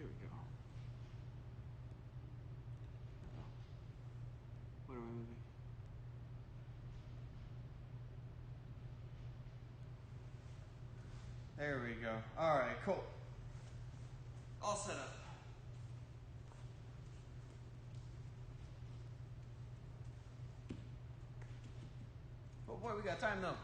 Here we go. What am I moving? There we go. All right, cool. All set up. Oh boy, we got time though.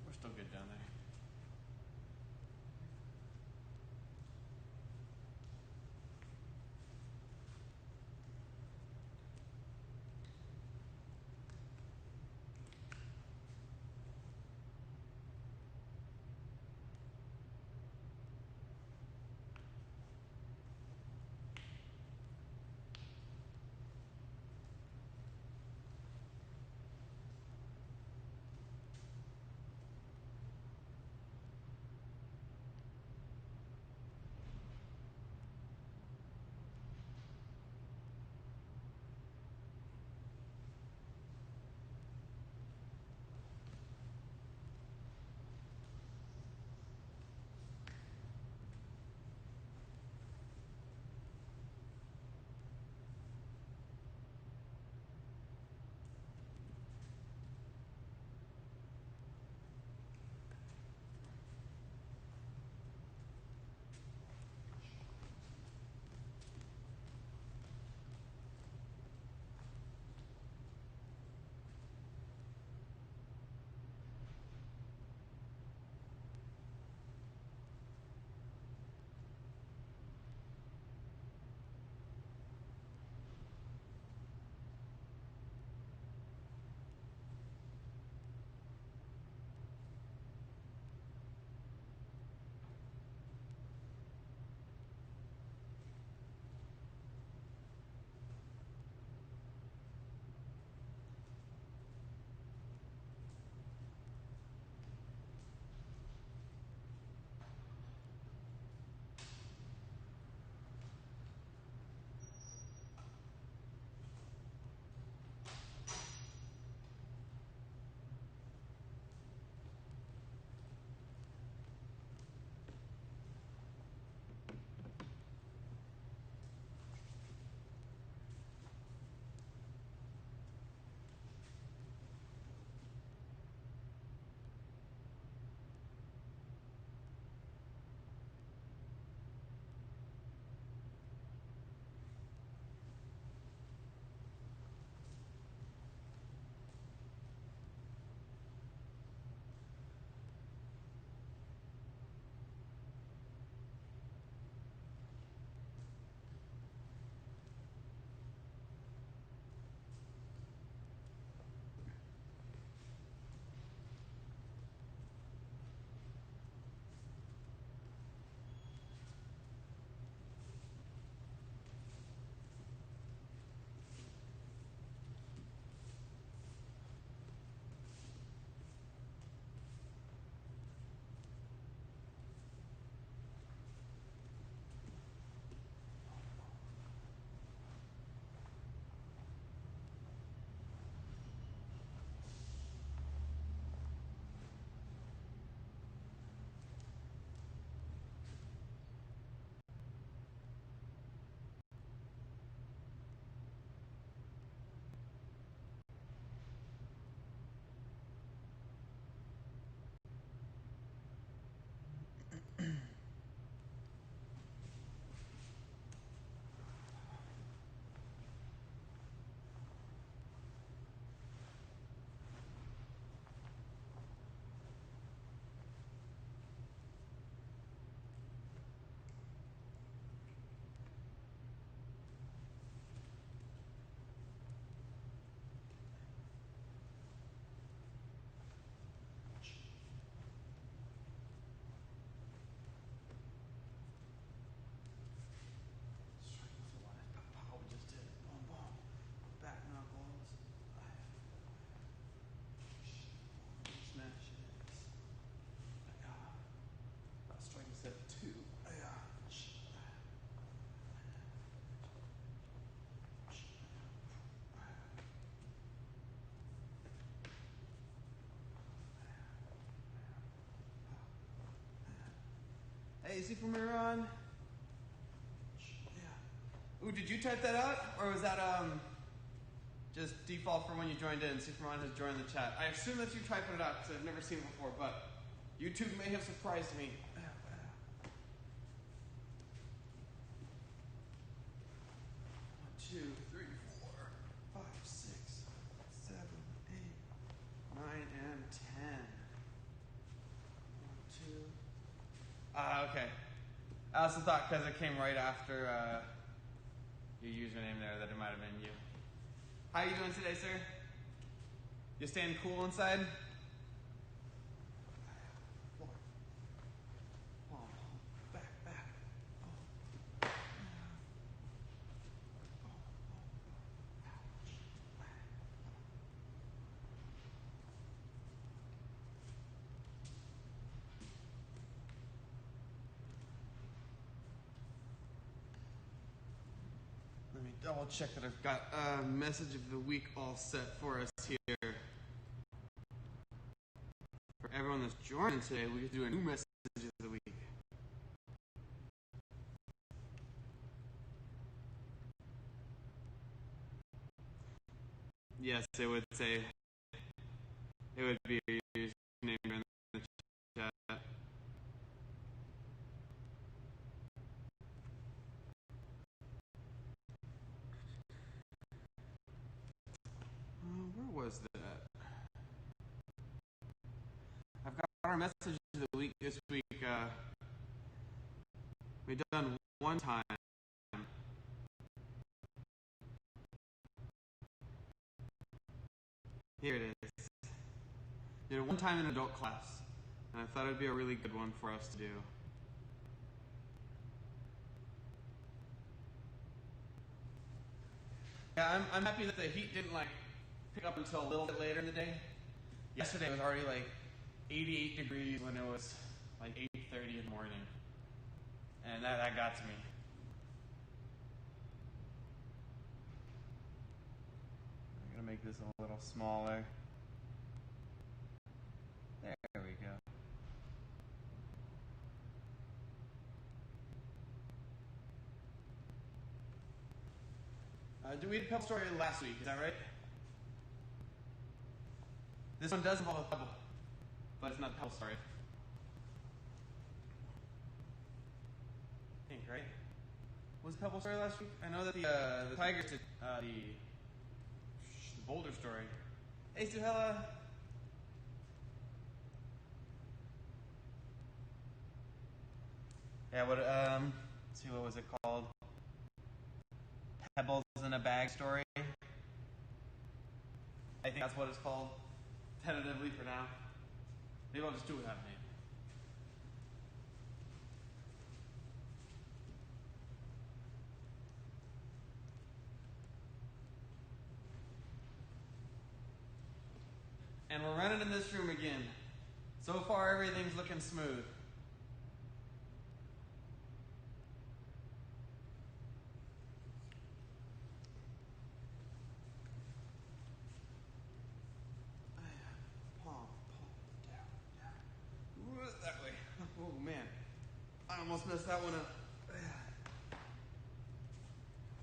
We're still good down there. Hey, Superman on. Yeah. Ooh, did you type that out, or was that just default for when you joined in? Superman has joined the chat. I assume that you typing it out because I've never seen it before, but YouTube may have surprised me. 1, 2, 3, 4, 5, 6, 7, 8, 9, and 10. 1, 2. Okay. I also thought because it came right after your username there that it might have been you. How are you doing today, sir? You staying cool inside? Let me double check that I've got a message of the week all set for us here. For everyone that's joining today, we get to do a new message of the week. Yes, it would say, it would be your username in the chat. Where was that? I've got our message of the week this week. We've done one time. Here it is. Did it one time in adult class, and I thought it'd be a really good one for us to do. Yeah, I'm happy that the heat didn't pick up until a little bit later in the day. Yesterday it was already 88 degrees when it was 8:30 in the morning, and that got to me. I'm gonna make this a little smaller. There we go. Did we do a pebble story last week? Is that right? This one does involve a pebble, but it's not a pebble story. I think, right? Was the pebble story last week? I know that the Tigers did the Boulder story. Hey, Suhela. Yeah, let's see, what was it called? Pebbles in a Bag story. I think that's what it's called, tentatively for now. Maybe I'll just do it without a name. And we're running in this room again. So far, everything's looking smooth. That way. Oh man, I almost messed that one up.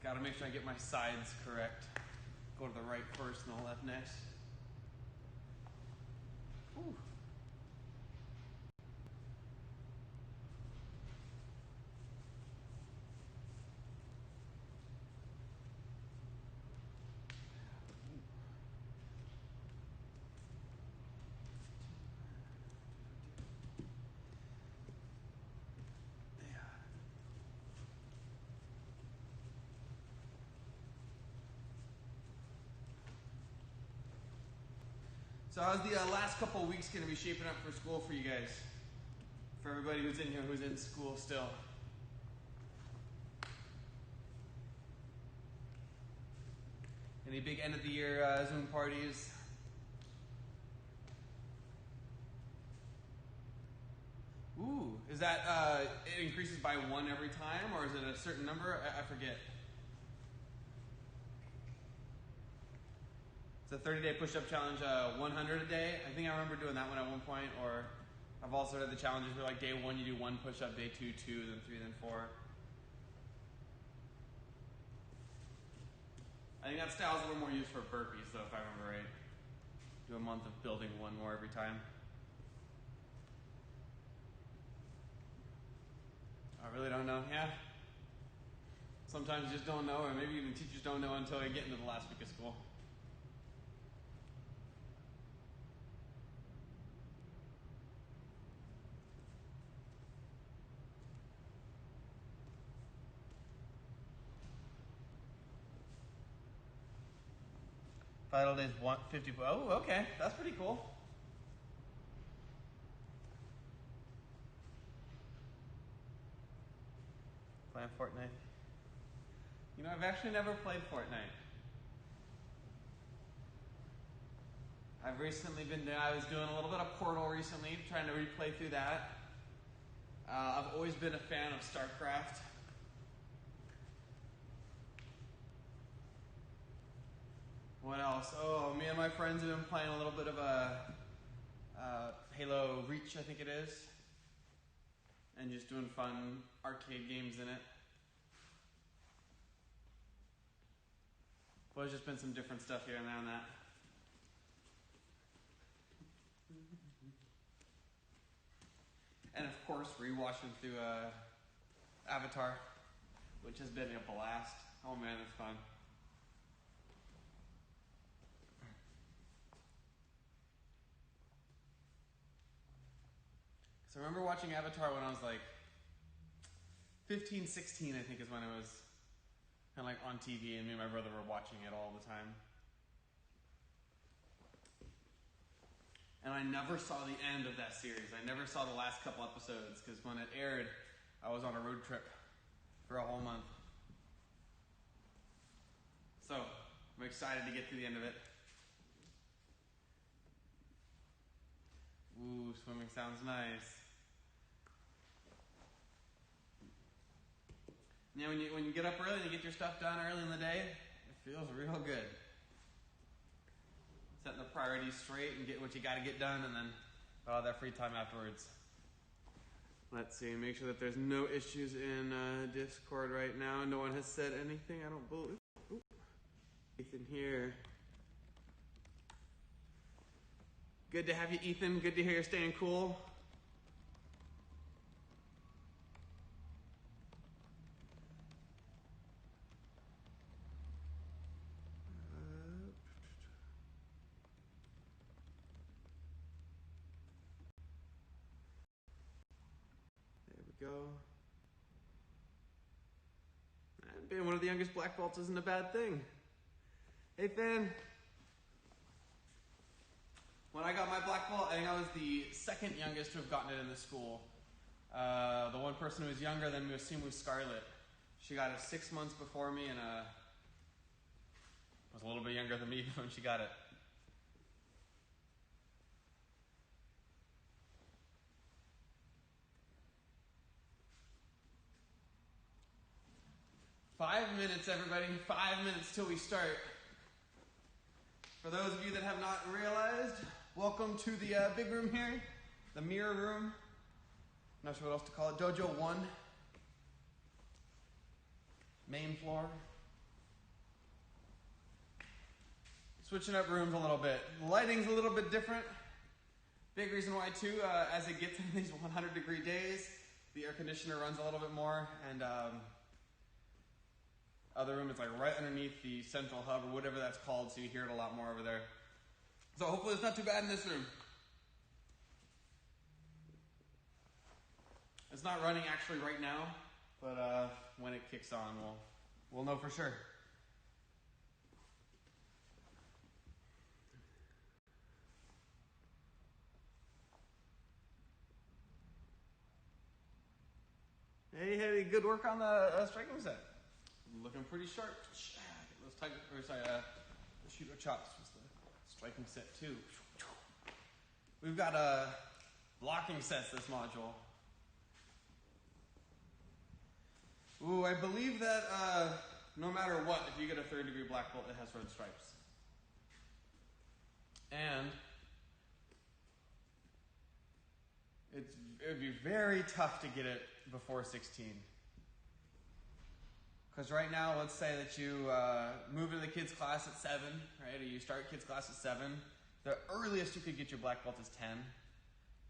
Gotta make sure I get my sides correct. Go to the right first and the left next. Ooh. So how's the last couple of weeks going to be shaping up for school for you guys? For everybody who's in here, who's in school still? Any big end of the year Zoom parties? Ooh, is that, it increases by 1 every time, or is it a certain number? I forget. It's a 30-day push-up challenge, 100 a day. I think I remember doing that one at one point, or I've also had the challenges where like day 1 you do 1 push-up, day 2, 2, then 3, then 4. I think that style is a little more used for burpees though, if I remember right. Do a month of building 1 more every time. I really don't know, yeah. Sometimes you just don't know, or maybe even teachers don't know until you get into the last week of school. Final days 150. Oh, okay, that's pretty cool. Playing Fortnite. You know, I've actually never played Fortnite. I've recently I was doing a little bit of Portal recently, trying to replay through that. I've always been a fan of StarCraft. What else? Oh, me and my friends have been playing a little bit of Halo Reach, I think it is. And just doing fun arcade games in it. Well, there's just been some different stuff here and there on that. And of course, rewatching through Avatar, which has been a blast. Oh man, it's fun. So I remember watching Avatar when I was like 15, 16, I think is when it was kind of like on TV, and me and my brother were watching it all the time. And I never saw the end of that series. I never saw the last couple episodes, because when it aired, I was on a road trip for a whole month. So, I'm excited to get to the end of it. Ooh, swimming sounds nice. You know, when you get up early and you get your stuff done early in the day, it feels real good. Setting the priorities straight and getting what you got to get done, and then that free time afterwards. Let's see, make sure that there's no issues in Discord right now. No one has said anything, I don't believe. Ethan here. Good to have you, Ethan. Good to hear you're staying cool. There we go. Being one of the youngest black belts isn't a bad thing. Hey, Finn. When I got my black belt, I think I was the second youngest to have gotten it in the school. The one person who was younger than me was Simu Scarlett. She got it 6 months before me, and was a little bit younger than me when she got it. Five minutes, everybody. 5 minutes till we start. For those of you that have not realized, welcome to the big room here, the mirror room. Not sure what else to call it. Dojo 1. Main floor. Switching up rooms a little bit. The lighting's a little bit different. Big reason why too, as it gets into these 100-degree days, the air conditioner runs a little bit more, and other room is like right underneath the central hub or whatever that's called, so you hear it a lot more over there. So hopefully it's not too bad in this room. It's not running actually right now, but when it kicks on, we'll know for sure. Hey, good work on the striking set. Looking pretty sharp. The shooter chops was the striking set too. We've got blocking sets this module. Ooh, I believe that no matter what, if you get a 3rd-degree black belt, it has red stripes. And It would be very tough to get it before 16. Because right now, let's say that you move into the kids' class at 7, right? Or you start kids' class at 7. The earliest you could get your black belt is 10,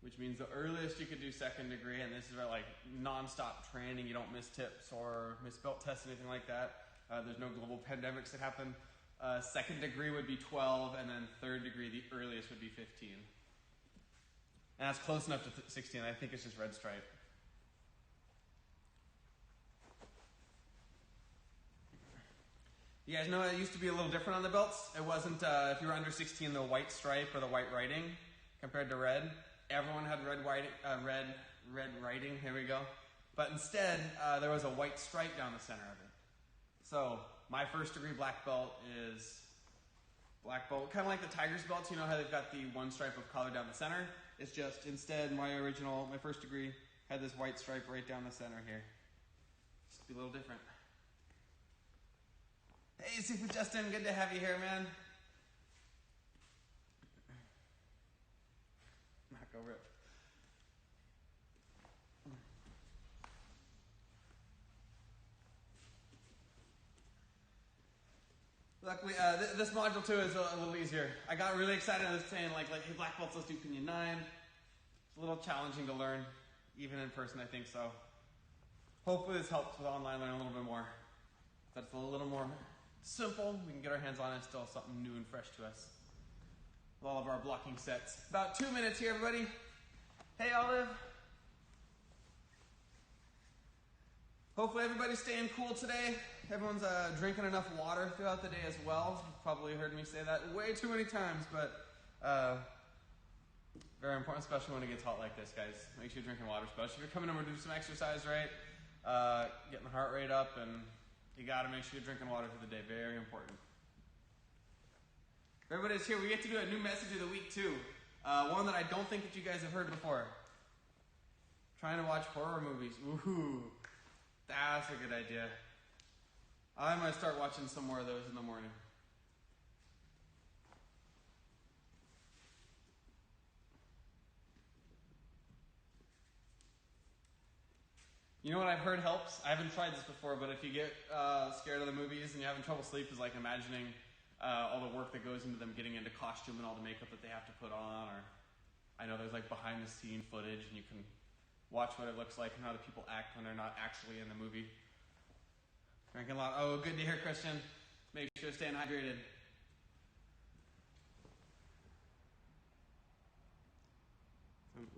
which means the earliest you could do second degree, and this is about like non-stop training. You don't miss tips or miss belt tests, anything like that. There's no global pandemics that happen. Second degree would be 12, and then third degree, the earliest would be 15. And that's close enough to 16. I think it's just red stripe. You guys know it used to be a little different on the belts. It wasn't, if you were under 16, the white stripe or the white writing compared to red. Everyone had red writing, here we go. But instead, there was a white stripe down the center of it. So, my first degree black belt is black belt, kind of like the Tigers belts, you know how they've got the one stripe of color down the center? It's just, instead, my first degree had this white stripe right down the center here. Just be a little different. Hey, Super Justin, good to have you here, man. Not go rip. Luckily, this module too is a little easier. I got really excited. I was saying like, hey, black belts, let's do Pinyin 9. It's a little challenging to learn, even in person, I think so. Hopefully this helps with online learning a little bit more. That's a little more simple. We can get our hands on it. Still something new and fresh to us. With all of our blocking sets. About 2 minutes here, everybody. Hey, Olive. Hopefully everybody's staying cool today. Everyone's drinking enough water throughout the day as well. You've probably heard me say that way too many times, but very important, especially when it gets hot like this, guys. Make sure you're drinking water, especially if you're coming over to do some exercise, right? Getting the heart rate up, and you gotta make sure you're drinking water through the day. Very important. Everybody's here. We get to do a new message of the week too. One that I don't think that you guys have heard before. Trying to watch horror movies. Ooh, that's a good idea. I might start watching some more of those in the morning. You know what I've heard helps? I haven't tried this before, but if you get scared of the movies and you're having trouble sleep, is like imagining all the work that goes into them getting into costume and all the makeup that they have to put on. Or I know there's like behind the scene footage and you can watch what it looks like and how the people act when they're not actually in the movie. Drinking a lot. Oh, good to hear, Christian. Make sure you're staying hydrated.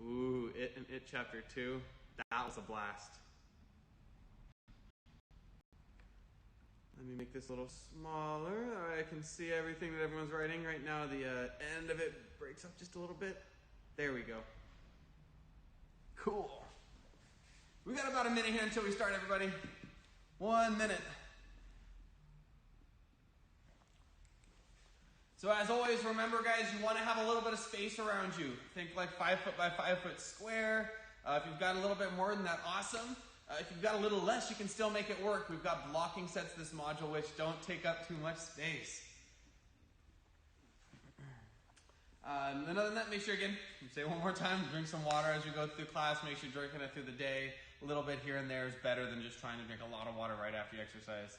Ooh, It and It Chapter 2. That was a blast. Let me make this a little smaller. I can see everything that everyone's writing. Right now, the end of it breaks up just a little bit. There we go. Cool. We got about a minute here until we start, everybody. 1 minute. So as always, remember guys, you want to have a little bit of space around you. Think like 5 foot by 5 foot square. If you've got a little bit more than that, awesome. If you've got a little less, you can still make it work. We've got blocking sets this module which don't take up too much space. And other than that, make sure again, say it one more time, drink some water as you go through class. Make sure you're drinking it through the day. A little bit here and there is better than just trying to drink a lot of water right after you exercise.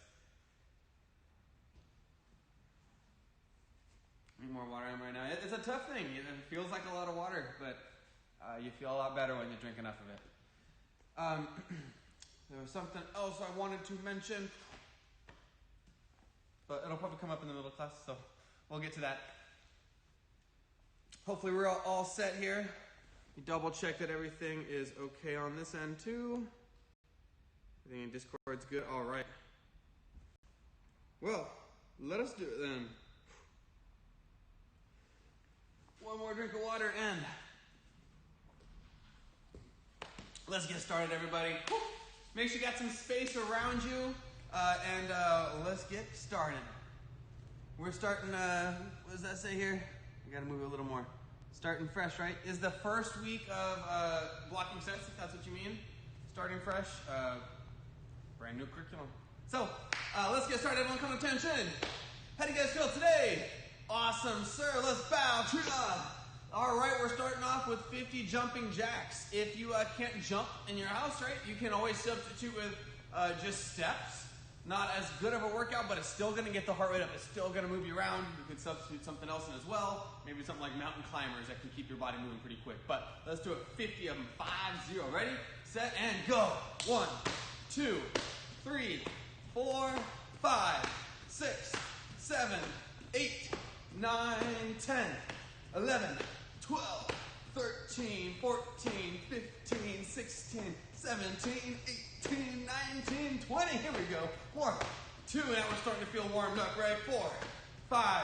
Need more water in right now. It's a tough thing. It feels like a lot of water, but you feel a lot better when you drink enough of it. There was something else I wanted to mention, but it'll probably come up in the middle of class, so we'll get to that. Hopefully we're all set here. You double check that everything is okay on this end too. Everything in Discord's good. All right. Well, let us do it then. One more drink of water and let's get started, everybody. Make sure you got some space around you, and let's get started. We're starting, what does that say here? We gotta move it a little more. Starting fresh, right? Is the first week of blocking sets, if that's what you mean. Starting fresh, brand new curriculum. So, let's get started. Everyone come attention. How do you guys feel today? Awesome, sir. Let's bow to the All right, we're starting off with 50 jumping jacks. If you can't jump in your house, right, you can always substitute with just steps. Not as good of a workout, but it's still gonna get the heart rate up. It's still gonna move you around. You could substitute something else in as well. Maybe something like mountain climbers that can keep your body moving pretty quick. But let's do it, 50 of them, 5-0. Ready, set, and go. 1, 2, 3, 4, 5, 6, 7, 8, 9, 10, 11, 12, 13, 14, 15, 16, 17, 18, 19, 20. Here we go. 1, 2, now we're starting to feel warmed up, right? 4, 5,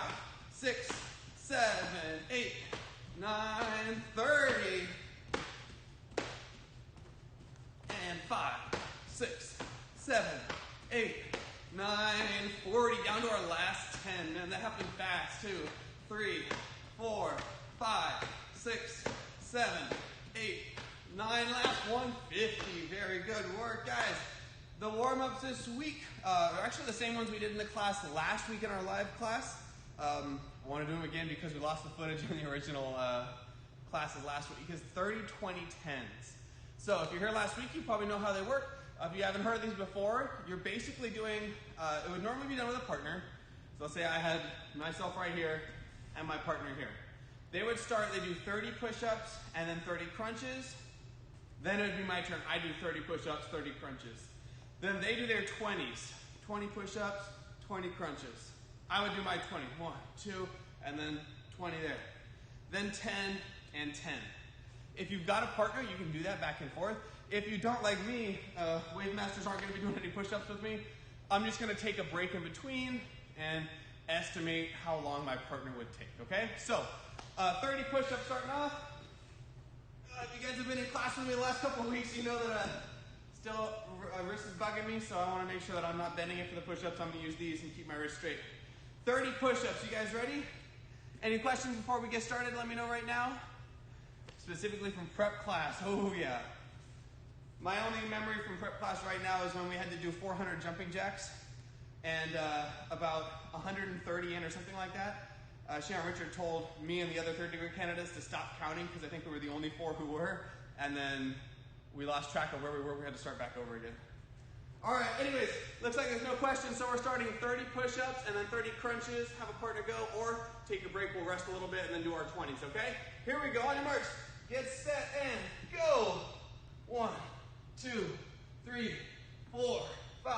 6, 7, 8, 9, 30. And 5, 6, 7, 8, 9, 40. Down to our last 10. Man, that happened fast too. 3, 4, 5, 6, 7, 8, 9, last 150. Very good work, guys. The warm-ups this week are actually the same ones we did in the class last week in our live class. I want to do them again because we lost the footage in the original classes last week. Because 30, 20, 10s. So if you're here last week, you probably know how they work. If you haven't heard these before, you're basically doing, it would normally be done with a partner. So let's say I had myself right here and my partner here. They would start, they do 30 push-ups and then 30 crunches. Then it would be my turn. I do 30 push-ups, 30 crunches. Then they do their 20s. 20 push-ups, 20 crunches. I would do my 20. 1, 2, and then 20 there. Then 10 and 10. If you've got a partner, you can do that back and forth. If you don't, like me, Wave Masters aren't going to be doing any push-ups with me. I'm just going to take a break in between and estimate how long my partner would take, okay? So, 30 push-ups starting off. If you guys have been in class with me the last couple of weeks, you know that still wrist is bugging me, so I want to make sure that I'm not bending it for the push-ups. I'm going to use these and keep my wrist straight. 30 push-ups. You guys ready? Any questions before we get started? Let me know right now. Specifically from prep class. Oh, yeah. My only memory from prep class right now is when we had to do 400 jumping jacks and about 130 in or something like that. Sharon Richard told me and the other third-degree candidates to stop counting because I think we were the only 4 who were, and then we lost track of where we were. We had to start back over again. All right, anyways, looks like there's no questions, so we're starting 30 push-ups and then 30 crunches. Have a partner go, or take a break, we'll rest a little bit, and then do our 20s, okay? Here we go, on your marks. Get set and go. 1, 2, 3, 4, 5,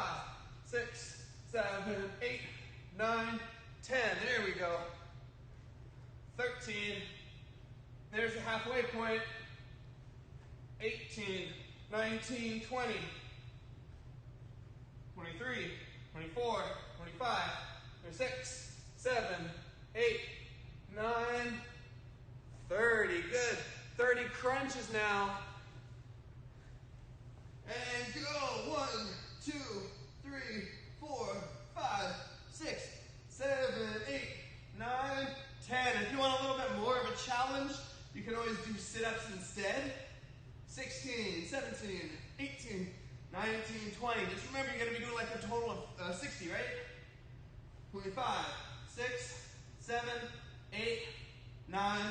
6, 7, 8, 9, 10. There we go. 13. There's the halfway point. 18, 19, 20. 23, 24, 25, 26, 7, 8, 9, 30. Good. 30 crunches now. And go. 1, 2, 3, 4, 5, 6, 7, 8, 9, 10. If you want a little bit more of a challenge, you can always do sit-ups instead. 16, 17, 18, 19, 20. Just remember, you're going to be doing like a total of 60, right? 25, 6, 7, 8, 9,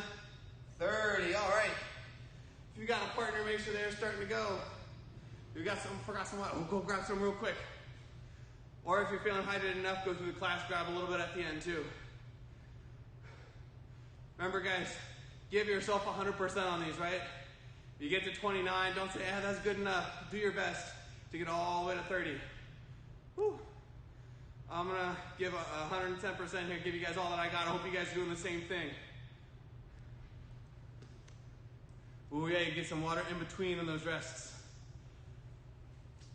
30. All right. If you got a partner, make sure they're starting to go. If you got some, forgot some, go grab some real quick. Or if you're feeling hydrated enough, go through the class, grab a little bit at the end too. Remember, guys, give yourself 100% on these, right? You get to 29, don't say, that's good enough. Do your best to get all the way to 30. Whew. I'm going to give 110% here, give you guys all that I got. I hope you guys are doing the same thing. Ooh, yeah, you get some water in between on those rests.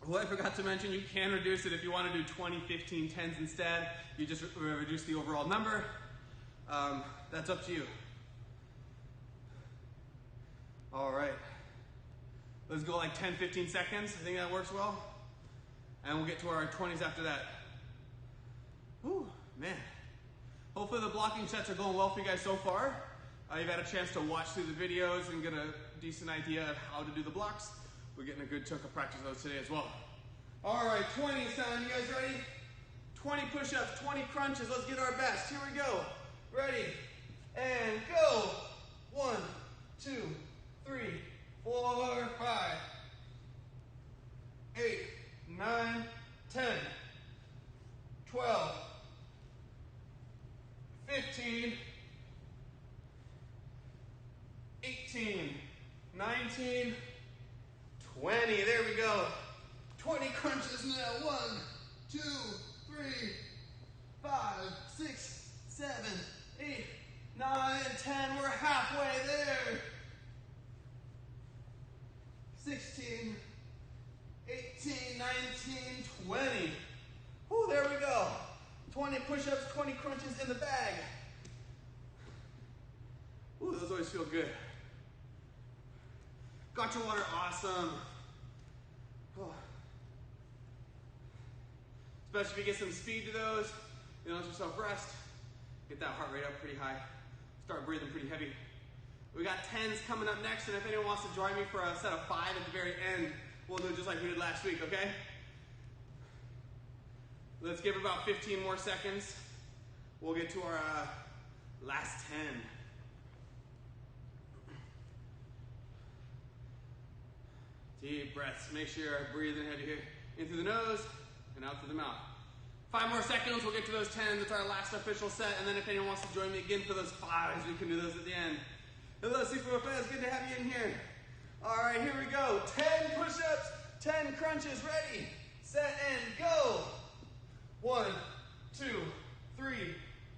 Well, I forgot to mention, you can reduce it if you want to do 20, 15, 10s instead. You just reduce the overall number. That's up to you. All right. Let's go like 10, 15 seconds. I think that works well. And we'll get to our 20s after that. Whew, man. Hopefully the blocking sets are going well for you guys so far. You've had a chance to watch through the videos and get a decent idea of how to do the blocks. We're getting a good chunk of practice of those today as well. All right, 20s time. You guys ready? 20 push-ups, 20 crunches. Let's get our best. Here we go. Ready? And go. 1, 2, 3, 4, 5, 8, 9, 10, 12, 15, 18, 19, 20. There we go. 20 crunches now. 1, 2, 3, 5, 6, 7, 8, 9, 10. We're halfway there. 16, 18, 19, 20. Whew, there we go. 20 push-ups, 20 crunches in the bag. Ooh, those always feel good. Got your water, awesome. Oh. Especially if you get some speed to those, you let yourself rest, get that heart rate up pretty high, start breathing pretty heavy. We got 10s coming up next, and if anyone wants to join me for a set of 5 at the very end, we'll do it just like we did last week, okay? Let's give it about 15 more seconds. We'll get to our last 10. Deep breaths. Make sure you're breathing heavy here. In through the nose and out through the mouth. 5 more seconds. We'll get to those 10s. It's our last official set. And then if anyone wants to join me again for those 5s, we can do those at the end. Hello, Super Fans. Good to have you in here. All right, here we go. 10 push-ups, 10 crunches. Ready, set, and go. 1, 2, 3,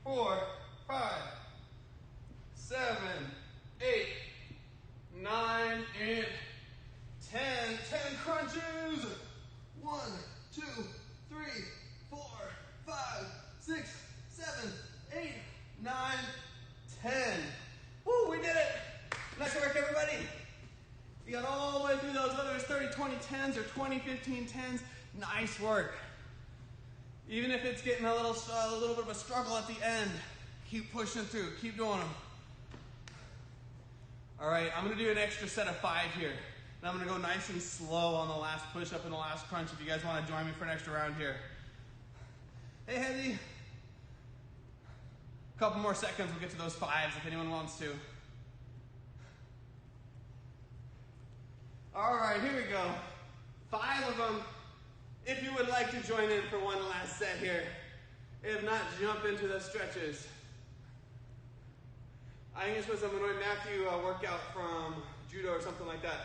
4, 5, 7, 8, 9, and 10. 10 crunches. 1, 2, 3, 4, 5, 6, 7, 8, 9, 10. Woo, we did it. Nice work, everybody. You got all the way through those, whether it's 30, 20, 10s or 20, 15, 10s. Nice work. Even if it's getting a little bit of a struggle at the end, keep pushing through, keep doing them. All right, I'm gonna do an extra set of 5 here. And I'm gonna go nice and slow on the last push-up and the last crunch if you guys wanna join me for an extra round here. Hey, Hedy. A couple more seconds, we'll get to those 5s if anyone wants to. All right, here we go. 5 of them. If you would like to join in for one last set here, if not, jump into the stretches. I think this was a Manoj Matthew workout from judo or something like that.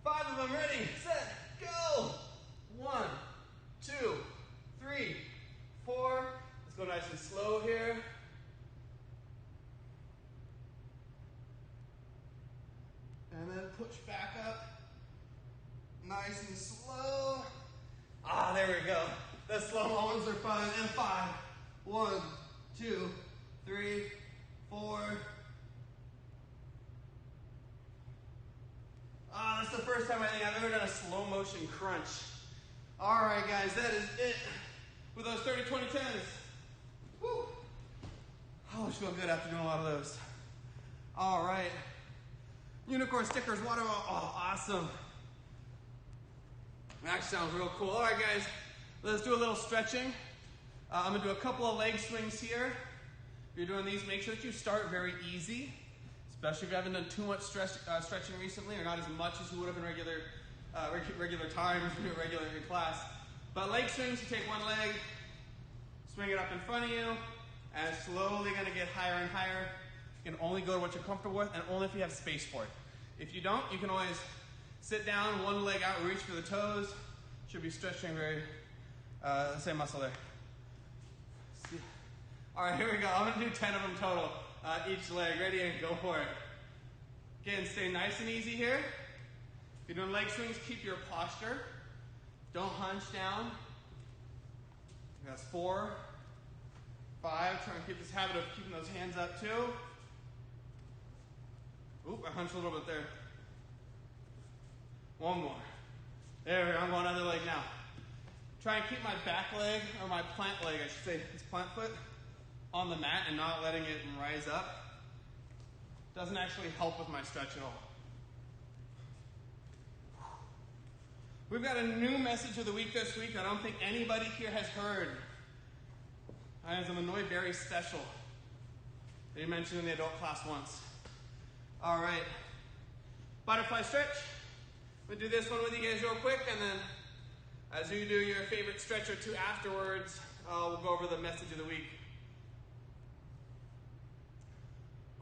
5 of them, ready, set, go. 1, 2, 3, 4. Let's go nice and slow here. And then push back up. Nice and slow. Ah, there we go. The slow ones are fun. And 5. 1, 2, 3, 4. Ah, that's the first time I think I've ever done a slow motion crunch. All right, guys, that is it with those 30, 20, 10s. Woo. Oh, I feel good after doing a lot of those. All right. Unicorn stickers, water, oh, awesome. That sounds real cool. All right, guys, let's do a little stretching. I'm gonna do a couple of leg swings here. If you're doing these, make sure that you start very easy, especially if you haven't done too much stretching recently, or not as much as you would have in regular time, or you do it regular in class. But leg swings, you take one leg, swing it up in front of you, and it's slowly gonna get higher and higher. You can only go to what you're comfortable with, and only if you have space for it. If you don't, you can always sit down, one leg out, reach for the toes. Should be stretching very, the same muscle there. All right, here we go. I'm gonna do 10 of them total, each leg. Ready, and go for it. Again, stay nice and easy here. If you're doing leg swings, keep your posture. Don't hunch down. That's 4, 5. Try and keep this habit of keeping those hands up too. Oop, I hunched a little bit there. One more. There we go, I'm going other leg now. Try and keep my back leg, or my plant leg, I should say, this plant foot, on the mat and not letting it rise up. Doesn't actually help with my stretch at all. We've got a new message of the week this week I don't think anybody here has heard. It's a Manoj Berry special that he mentioned in the adult class once. All right, butterfly stretch. I'm gonna do this one with you guys real quick, and then as you do your favorite stretch or two afterwards, we'll go over the message of the week.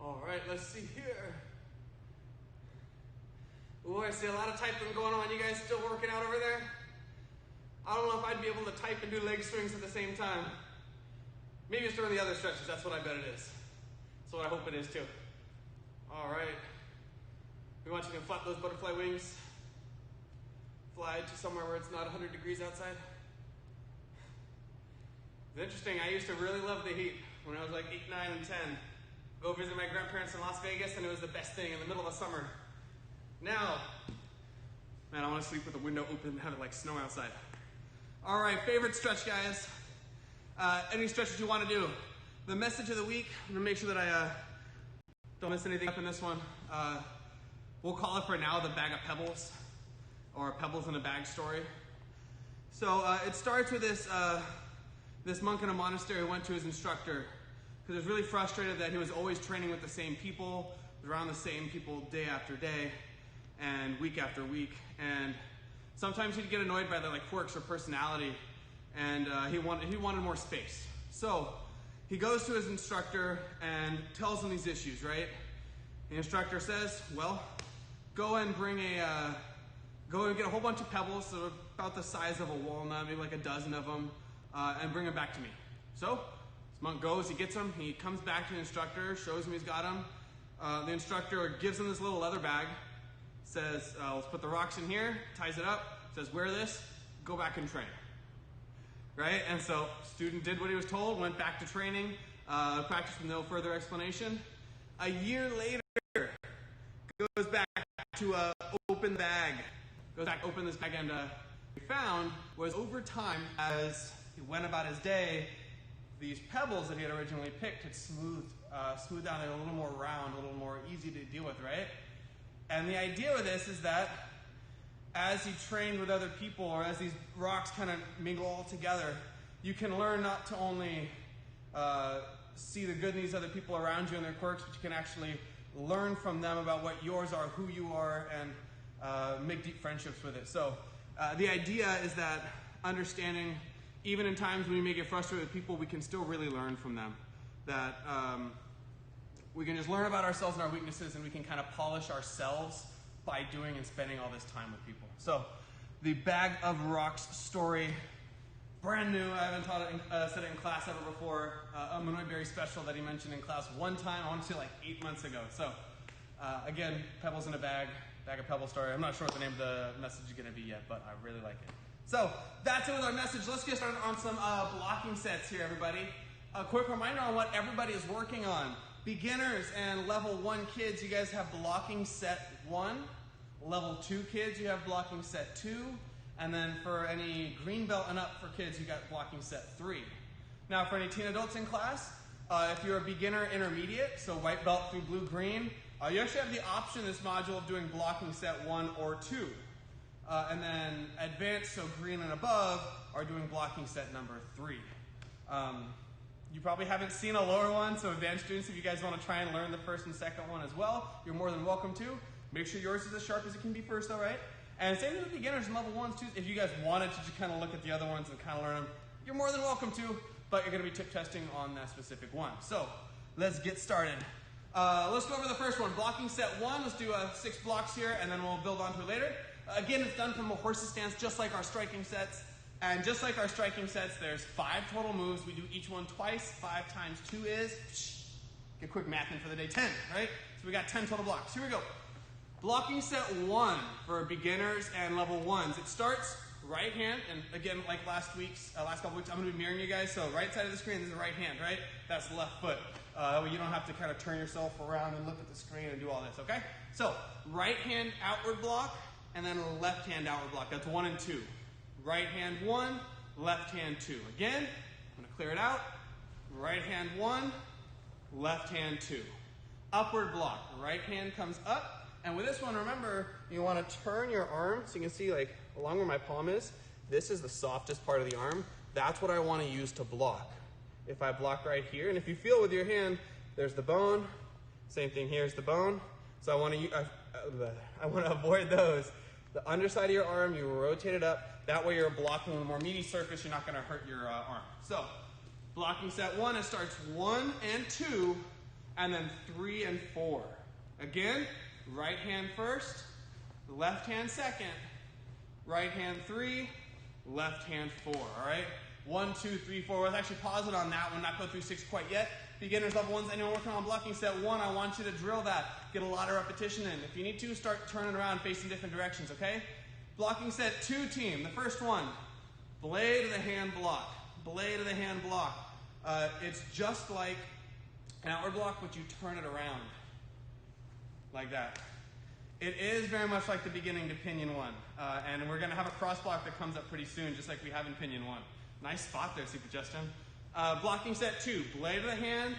All right, let's see here. Ooh, I see a lot of typing going on. You guys still working out over there? I don't know if I'd be able to type and do leg swings at the same time. Maybe it's during the other stretches. That's what I bet it is. That's what I hope it is too. All right. We want you to flap those butterfly wings. Fly to somewhere where it's not 100 degrees outside. It's interesting. I used to really love the heat when I was like 8, 9, and 10. Go visit my grandparents in Las Vegas, and it was the best thing in the middle of the summer. Now, man, I want to sleep with the window open and have it like snow outside. All right, favorite stretch, guys. Any stretches you want to do. The message of the week, I'm going to make sure that I don't mess anything up in this one. We'll call it for now the bag of pebbles, or pebbles in a bag story. So it starts with this monk in a monastery who went to his instructor because he was really frustrated that he was always training with the same people, around the same people day after day and week after week. And sometimes he'd get annoyed by their like quirks or personality, and he wanted more space. So he goes to his instructor and tells him these issues, right? The instructor says, well, go and get a whole bunch of pebbles, so about the size of a walnut, maybe like a dozen of them, and bring them back to me. So this monk goes, he gets them, he comes back to the instructor, shows him he's got them. The instructor gives him this little leather bag, says, let's put the rocks in here, ties it up, says, wear this, go back and train. Right? And so student did what he was told, went back to training, practiced with no further explanation. A year later, goes back to open the bag. Goes back, open this bag, and we found was over time, as he went about his day, these pebbles that he had originally picked had smoothed down. They were a little more round, a little more easy to deal with, right? And the idea with this is that as he trained with other people, or as these rocks kind of mingle all together, you can learn not to only see the good in these other people around you and their quirks, but you can actually learn from them about what yours are, who you are, and make deep friendships with it. So the idea is that understanding, even in times when we may get frustrated with people, we can still really learn from them. That we can just learn about ourselves and our weaknesses, and we can kind of polish ourselves by doing and spending all this time with people. So the bag of rocks story, brand new. I haven't said it in class ever before. A Manoy Berry special that he mentioned in class one time, I want to say like 8 months ago. So again, pebbles in a bag of pebble story. I'm not sure what the name of the message is going to be yet, but I really like it. So that's it with our message. Let's get started on some blocking sets here, everybody. A quick reminder on what everybody is working on. Beginners and level 1 kids, you guys have blocking set 1. Level 2 kids, you have blocking set 2. And then for any green belt and up for kids, you got blocking set 3. Now for any teen adults in class, if you're a beginner intermediate, so white belt through blue, green, you actually have the option in this module of doing blocking set 1 or 2. And then advanced, so green and above, are doing blocking set number 3. You probably haven't seen a lower one, so advanced students, if you guys want to try and learn the first and second one as well, you're more than welcome to. Make sure yours is as sharp as it can be first, all right? And same with beginners and level 1s too. If you guys wanted to just kind of look at the other ones and kind of learn them, you're more than welcome to, but you're going to be tip testing on that specific one. So let's get started. Let's go over the first one, blocking set 1. Let's do 6 blocks here, and then we'll build onto it later. Again, it's done from a horse's stance, just like our striking sets. And just like our striking sets, there's 5 total moves. We do each one twice. 5 times 2 is, get quick math in for the day, 10, right? So we got 10 total blocks. Here we go. Blocking set 1 for beginners and level 1s. It starts right hand, and again, like last couple weeks, I'm going to be mirroring you guys. So right side of the screen, this is the right hand, right? That's left foot. You don't have to kind of turn yourself around and look at the screen and do all this, okay? So right hand outward block, and then left hand outward block. That's 1 and 2. Right hand 1, left hand 2. Again, I'm going to clear it out. Right hand 1, left hand 2. Upward block. Right hand comes up. And with this one, remember, you want to turn your arm so you can see like along where my palm is. This is the softest part of the arm. That's what I want to use to block. If I block right here, and if you feel with your hand, there's the bone. Same thing, here's the bone. So I want to avoid those. The underside of your arm, you rotate it up. That way you're blocking a more meaty surface. You're not going to hurt your arm. So blocking set 1, it starts 1 and 2, and then 3 and 4. Again, right hand first, left hand second, right hand 3, left hand 4. All right? 1, 2, 3, 4. Let's actually pause it on that one, not go through 6 quite yet. Beginners level 1s, anyone working on blocking set 1, I want you to drill that. Get a lot of repetition in. If you need to, start turning around, facing different directions, okay? Blocking set 2 team, the first one, blade of the hand block. Blade of the hand block. It's just like an outward block, but you turn it around. Like that. It is very much like the beginning to Pinion 1. And we're going to have a cross block that comes up pretty soon, just like we have in Pinion 1. Nice spot there, Super Justin. Blocking set 2, blade of the hand,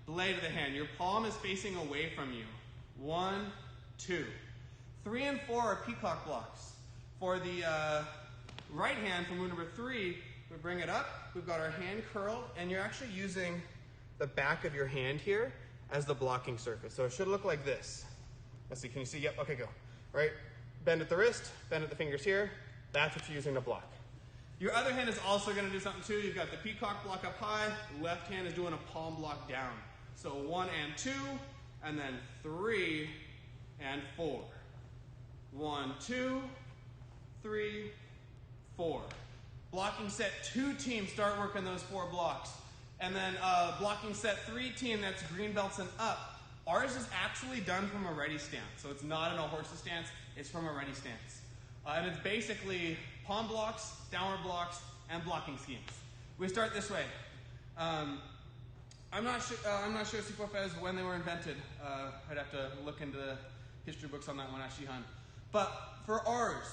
blade of the hand. Your palm is facing away from you. 1, 2. 3 and 4 are peacock blocks. For the right hand, for move number 3, we bring it up. We've got our hand curled, and you're actually using the back of your hand here as the blocking surface. So it should look like this. Let's see, can you see? Yep, okay, go. Right, bend at the wrist, bend at the fingers here. That's what you're using to block. Your other hand is also going to do something too. You've got the peacock block up high. Left hand is doing a palm block down. So 1 and 2, and then 3 and 4. 1, 2, 3, 4. Blocking set 2 team, start working those 4 blocks. And then blocking set 3 team, that's green belts and up. Ours is actually done from a ready stance. So it's not in a horse's stance, it's from a ready stance. And it's basically palm blocks, downward blocks, and blocking schemes. We start this way. I'm not sure Sifofes when they were invented. I'd have to look into the history books on that one, Ashihan. But for ours,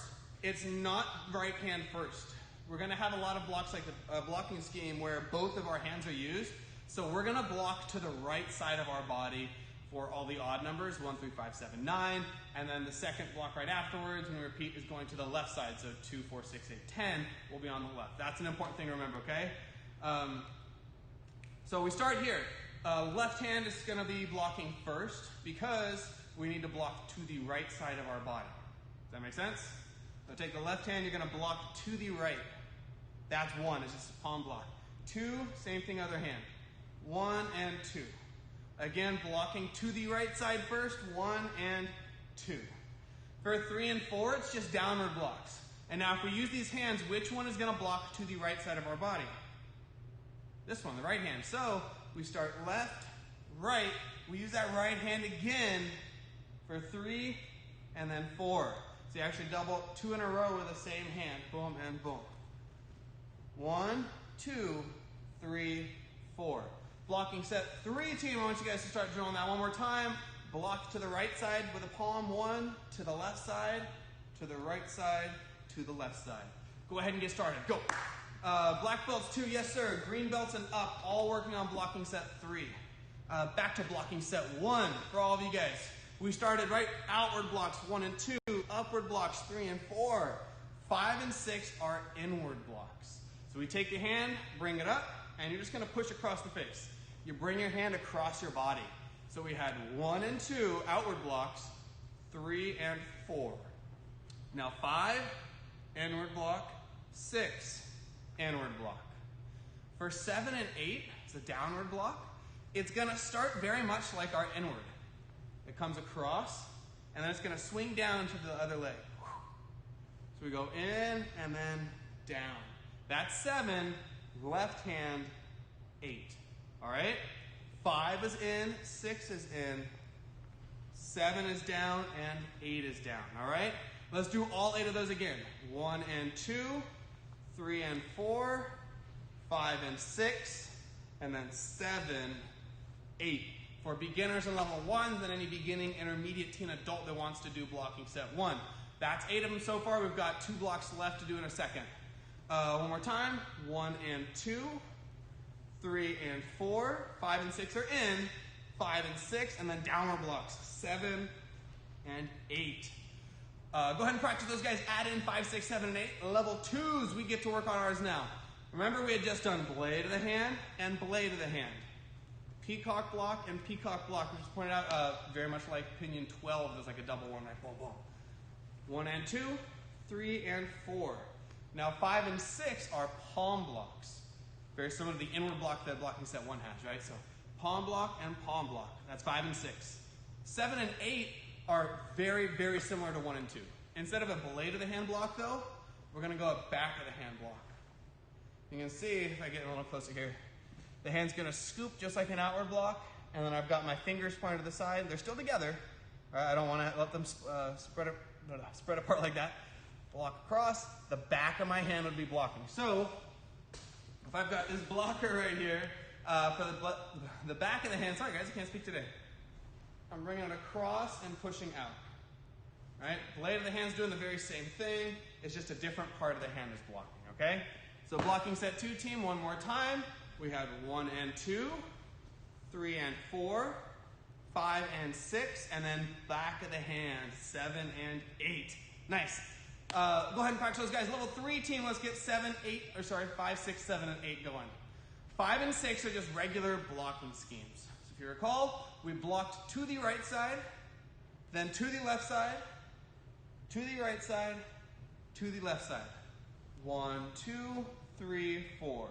it's not right hand first. We're going to have a lot of blocks like the blocking scheme where both of our hands are used. So we're going to block to the right side of our body for all the odd numbers, 1, 3, 5, 7, 9. And then the second block right afterwards, when we repeat, is going to the left side. So 2, 4, 6, 8, 10 will be on the left. That's an important thing to remember, okay? So we start here. Left hand is going to be blocking first because we need to block to the right side of our body. Does that make sense? So take the left hand, you're going to block to the right. That's 1, it's just a palm block. 2, same thing, other hand. 1 and 2. Again, blocking to the right side first, 1 and 2. For 3 and 4, it's just downward blocks. And now if we use these hands, which one is going to block to the right side of our body? This one, the right hand. So we start left, right. We use that right hand again for 3 and then 4. So you actually double 2 in a row with the same hand. Boom and boom. 1, 2, 3, 4. Blocking set 3 team. I want you guys to start drilling that one more time. Block to the right side with a palm. 1 to the left side, to the right side, to the left side. Go ahead and get started. Go. Black belts 2, yes sir. Green belts and up, all working on blocking set 3. Back to blocking set 1 for all of you guys. We started right outward blocks 1 and 2, upward blocks 3 and 4. 5 and 6 are inward blocks. So we take the hand, bring it up, and you're just going to push across the face. You bring your hand across your body. So we had 1 and 2 outward blocks, 3 and 4. Now 5, inward block, 6, inward block. For 7 and 8, it's a downward block. It's going to start very much like our inward. It comes across, and then it's going to swing down to the other leg. So we go in and then down. That's 7, left hand, 8. All right? 5 is in, 6 is in, 7 is down, and 8 is down. All right? Let's do all 8 of those again. 1 and 2, 3 and 4, 5 and 6, and then 7, 8. For beginners and level 1s and any beginning, intermediate, teen, adult that wants to do blocking set 1. That's 8 of them so far. We've got 2 blocks left to do in a second. One more time. 1 and 2, 3 and 4, 5 and 6 are in, 5 and 6, and then downward blocks, 7 and 8. Go ahead and practice those guys. Add in 5, 6, 7, and 8. Level 2s, we get to work on ours now. Remember we had just done blade of the hand and blade of the hand. peacock block and peacock block, which is pointed out very much like pinion 12. There's like a double one right below. 1 and 2, 3 and 4. Now 5 and 6 are palm blocks. Very similar to the inward block that blocking set 1 has, right? So palm block and palm block. That's 5 and 6. 7 and 8 are very, very similar to 1 and 2. Instead of a blade of the hand block though, we're going to go up back of the hand block. You can see, if I get a little closer here, the hand's going to scoop just like an outward block, and then I've got my fingers pointed to the side. They're still together. Right? I don't want to let them spread apart like that. Block across. The back of my hand would be blocking. So, if I've got this blocker right here, for the back of the hand, sorry guys, I can't speak today. I'm bringing it across and pushing out. Right? Blade of the hand's doing the very same thing. It's just a different part of the hand is blocking, okay? So blocking set 2 team, one more time. We have 1 and 2, 3 and 4, 5 and 6, and then back of the hand, 7 and 8. Nice. Go ahead and practice those guys. Level 3 team, let's get 5, 6, 7, and 8 going. 5 and 6 are just regular blocking schemes. So if you recall, we blocked to the right side, then to the left side, to the right side, to the left side. 1, 2, 3, 4.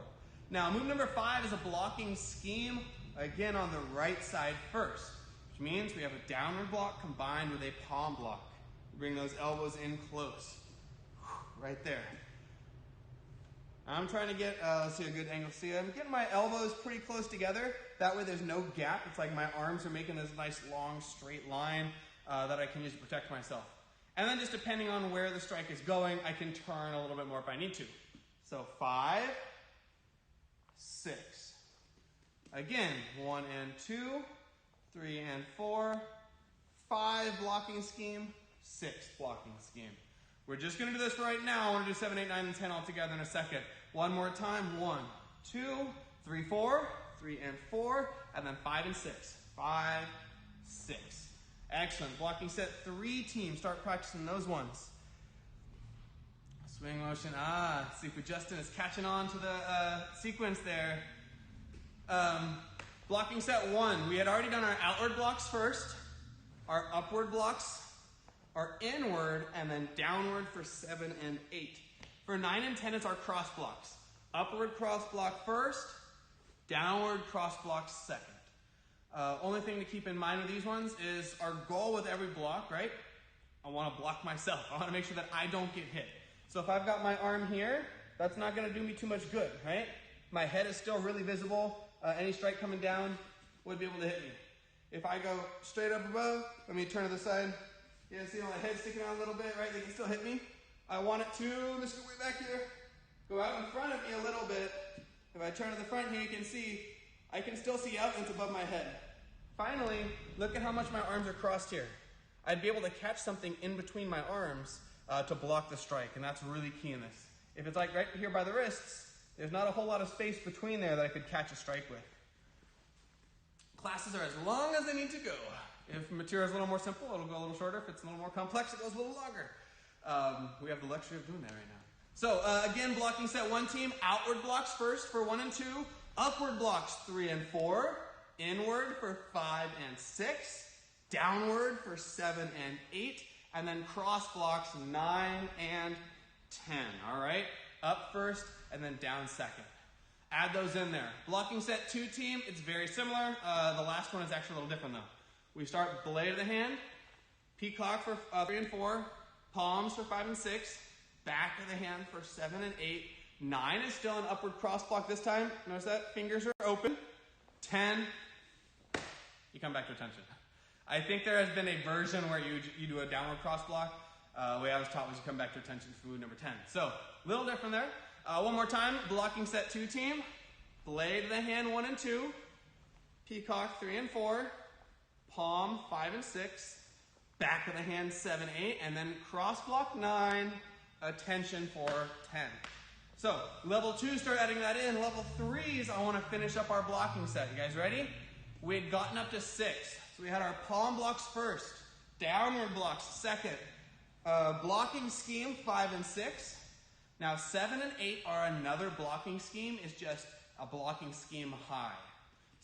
Now, move number 5 is a blocking scheme, again on the right side first, which means we have a downward block combined with a palm block. Bring those elbows in close, right there. I'm trying to get, let's see a good angle. See, I'm getting my elbows pretty close together. That way there's no gap. It's like my arms are making this nice long straight line that I can use to protect myself. And then just depending on where the strike is going, I can turn a little bit more if I need to. So 5, 6. Again, 1 and 2, 3 and 4, 5 blocking scheme, 6 blocking scheme. We're just going to do this right now. I want to do 7, 8, 9, and 10 all together in a second. One more time. 1, 2, 3, 4, 3 and 4, and then 5 and 6. 5, 6. Excellent. Blocking set 3 team. Start practicing those ones. Swing motion. See if Justin is catching on to the sequence there. Blocking set 1. We had already done our outward blocks first, our upward blocks, our inward, and then downward for 7 and 8. For 9 and 10, it's our cross blocks. Upward cross block first, downward cross block second. Only thing to keep in mind with these ones is our goal with every block, right? I want to block myself. I want to make sure that I don't get hit. So if I've got my arm here, that's not going to do me too much good, right? My head is still really visible. Any strike coming down would be able to hit me. If I go straight up above, let me turn to the side. Yeah, see my head sticking out a little bit, right? They can still hit me. I want it to, let's go way back here, go out in front of me a little bit. If I turn to the front here, you can see, I can still see out and it's above my head. Finally, look at how much my arms are crossed here. I'd be able to catch something in between my arms to block the strike, and that's really key in this. If it's like right here by the wrists, there's not a whole lot of space between there that I could catch a strike with. Classes are as long as they need to go. If material is a little more simple, it'll go a little shorter. If it's a little more complex, it goes a little longer. We have the luxury of doing that right now. So again, blocking set 1 team, outward blocks first for 1 and 2, upward blocks 3 and 4, inward for 5 and 6, downward for 7 and 8, and then cross blocks 9 and 10, all right? Up first and then down second. Add those in there. Blocking set 2 team, it's very similar. The last one is actually a little different though. We start blade of the hand, peacock for 3 and 4, palms for 5 and 6, back of the hand for 7 and 8. 9 is still an upward cross block this time. Notice that? Fingers are open. 10, you come back to attention. I think there has been a version where you do a downward cross block. The way I was taught was you come back to attention for move number 10. So, a little different there. One more time, blocking set 2 team, blade of the hand 1 and 2, peacock 3 and 4, palm 5 and 6, back of the hand 7, 8, and then cross block 9, attention for 10. So, level 2, start adding that in. Level 3s, I want to finish up our blocking set. You guys ready? We had gotten up to 6. So we had our palm blocks first, downward blocks second, blocking scheme 5 and 6. Now 7 and 8 are another blocking scheme. It's just a blocking scheme high.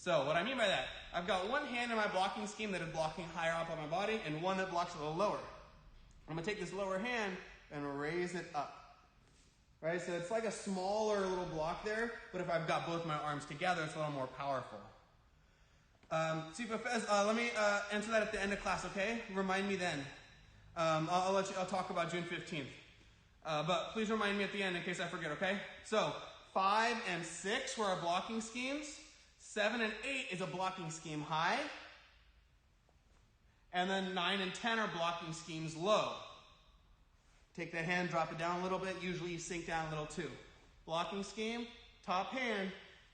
So what I mean by that, I've got one hand in my blocking scheme that is blocking higher up on my body and one that blocks a little lower. I'm gonna take this lower hand and raise it up. Right, so it's like a smaller little block there, but if I've got both my arms together, it's a little more powerful. Let me answer that at the end of class, okay? Remind me then. I'll talk about June 15th. But please remind me at the end in case I forget, okay? So 5 and 6 were our blocking schemes. 7 and 8 is a blocking scheme high. And then 9 and 10 are blocking schemes low. Take that hand, drop it down a little bit. Usually you sink down a little too. Blocking scheme, top hand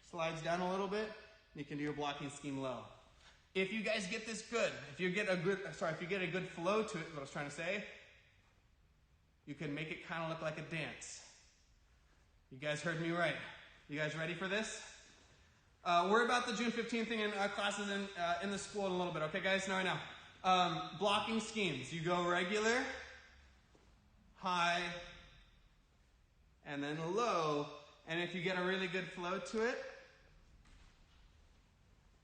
slides down a little bit. You can do your blocking scheme low. If you guys get this good, if you get a good flow to it, is what I was trying to say, you can make it kind of look like a dance. You guys heard me right. You guys ready for this? Worry about the June 15th thing in classes in the school in a little bit. Okay, guys? Now I know. Blocking schemes. You go regular, high, and then low. And if you get a really good flow to it,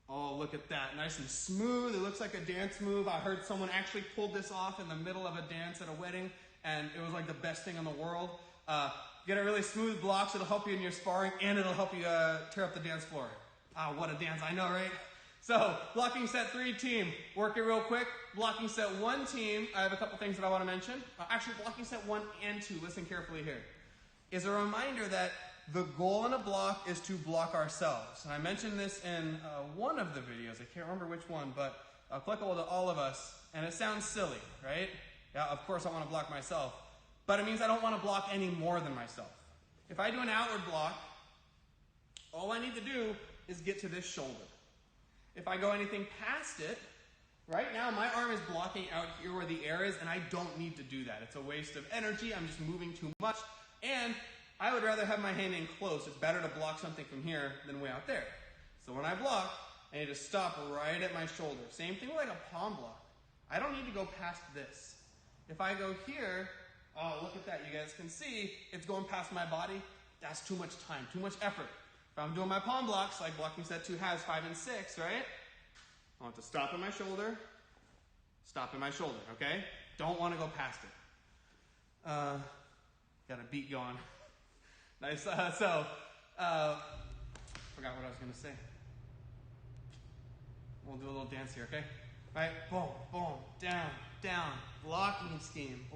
oh, look at that. Nice and smooth. It looks like a dance move. I heard someone actually pulled this off in the middle of a dance at a wedding, and it was like the best thing in the world. Get a really smooth blocks. It'll help you in your sparring, and it'll help you tear up the dance floor. Ah, what a dance. I know, right? So, blocking set 3 team. Work it real quick. Blocking set 1 team. I have a couple things that I want to mention. Actually, blocking set 1 and 2. Listen carefully here. Is a reminder that the goal in a block is to block ourselves. And I mentioned this in one of the videos. I can't remember which one, but applicable to all of us. And it sounds silly, right? Yeah, of course I want to block myself. But it means I don't want to block any more than myself. If I do an outward block, all I need to do is get to this shoulder. If I go anything past it, right now my arm is blocking out here where the air is, and I don't need to do that. It's a waste of energy. I'm just moving too much. And I would rather have my hand in close. It's better to block something from here than way out there. So when I block, I need to stop right at my shoulder. Same thing with like a palm block. I don't need to go past this. If I go here, oh, look at that. You guys can see it's going past my body. That's too much time, too much effort. If I'm doing my palm blocks, like blocking set 2 has 5 and 6, right? I want to stop in my shoulder, okay? Don't want to go past it. Got a beat going. Nice. Forgot what I was going to say. We'll do a little dance here, okay? All right, boom, boom, down, down, blocking scheme,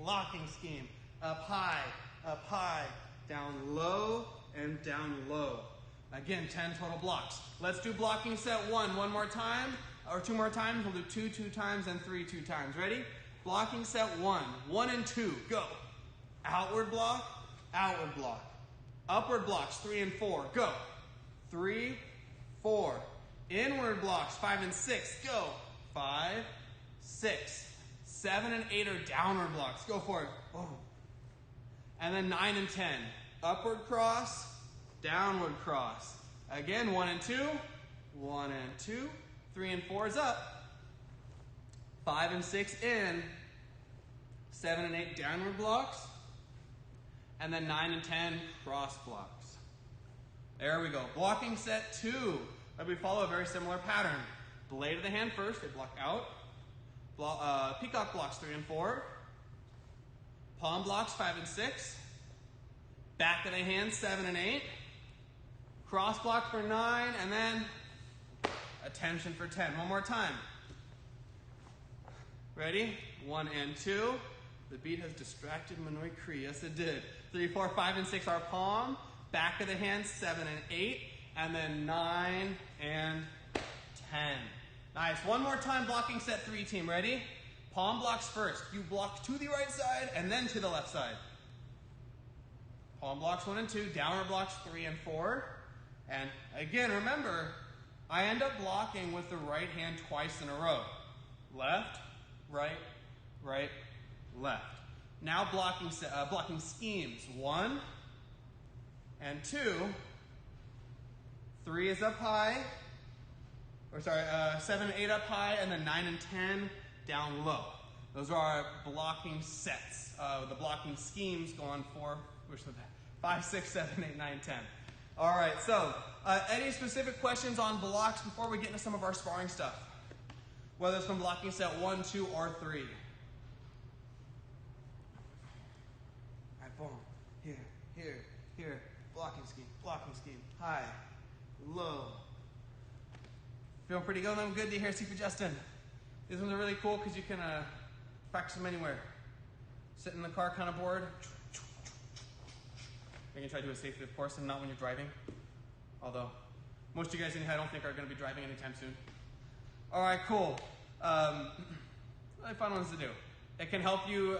up high, down low, and down low. Again, 10 total blocks. Let's do blocking set 1 one more time, or 2 more times. We'll do 2 2 times, and 3 2 times. Ready? Blocking set 1, 1 and 2, go. Outward block, upward blocks 3 and 4, go. 3, 4. Inward blocks 5 and 6, go. 5, 6. 7 and 8 are downward blocks, go for it. Boom. And then 9 and 10, upward cross, downward cross. Again, 1 and 2, 1 and 2. 3 and 4 is up. 5 and 6 in. 7 and 8 downward blocks. And then 9 and 10 cross blocks. There we go. Blocking set 2. We follow a very similar pattern. Blade of the hand first, they block out. Peacock blocks 3 and 4. Palm blocks 5 and 6. Back of the hand 7 and 8. Cross block for 9, and then attention for 10. One more time. Ready? 1 and 2. The beat has distracted Manoi Cree. Yes, it did. 3, 4, 5, and 6 are palm. Back of the hand 7 and 8. And then 9 and 10. Nice. One more time, blocking set 3 team. Ready? Palm blocks first. You block to the right side and then to the left side. Palm blocks 1 and 2. Downward blocks 3 and 4. And again, remember, I end up blocking with the right hand twice in a row. Left, right, right, left. Now blocking schemes. 1 and 2. 3 is up high. 7 and 8 up high, and then 9 and 10 down low. Those are our blocking sets. The blocking schemes go on 5, 6, 7, 8, 9, 10. All right, so any specific questions on blocks before we get into some of our sparring stuff? Whether it's from blocking set 1, 2, or 3. All right, boom. Here, here, here. Blocking scheme. High, low. Feeling pretty good? I'm good to hear. See for Justin. These ones are really cool because you can practice them anywhere. Sit in the car kind of bored. You can try to do it safely, of course, and not when you're driving. Although, most of you guys in here I don't think are going to be driving anytime soon. All right, cool. Really fun ones to do. It can help you,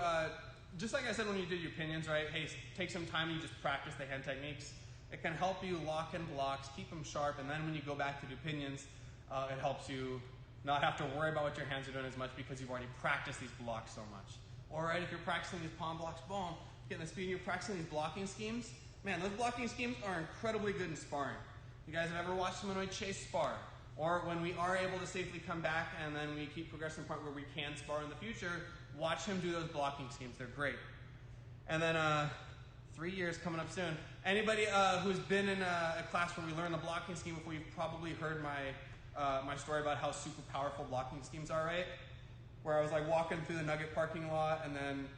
just like I said when you did your pinions, right? Hey, take some time and you just practice the hand techniques. It can help you lock in blocks, keep them sharp, and then when you go back to do pinions, it helps you not have to worry about what your hands are doing as much because you've already practiced these blocks so much. All right, if you're practicing these palm blocks, boom, getting the speed, you're practicing these blocking schemes. Man, those blocking schemes are incredibly good in sparring. You guys have ever watched Manoy Chase spar? Or when we are able to safely come back and then we keep progressing to the point where we can spar in the future, watch him do those blocking schemes. They're great. And then 3 years coming up soon. Anybody who's been in a class where we learn the blocking scheme before, you've probably heard my story about how super powerful blocking schemes are, right? Where I was like walking through the Nugget parking lot and then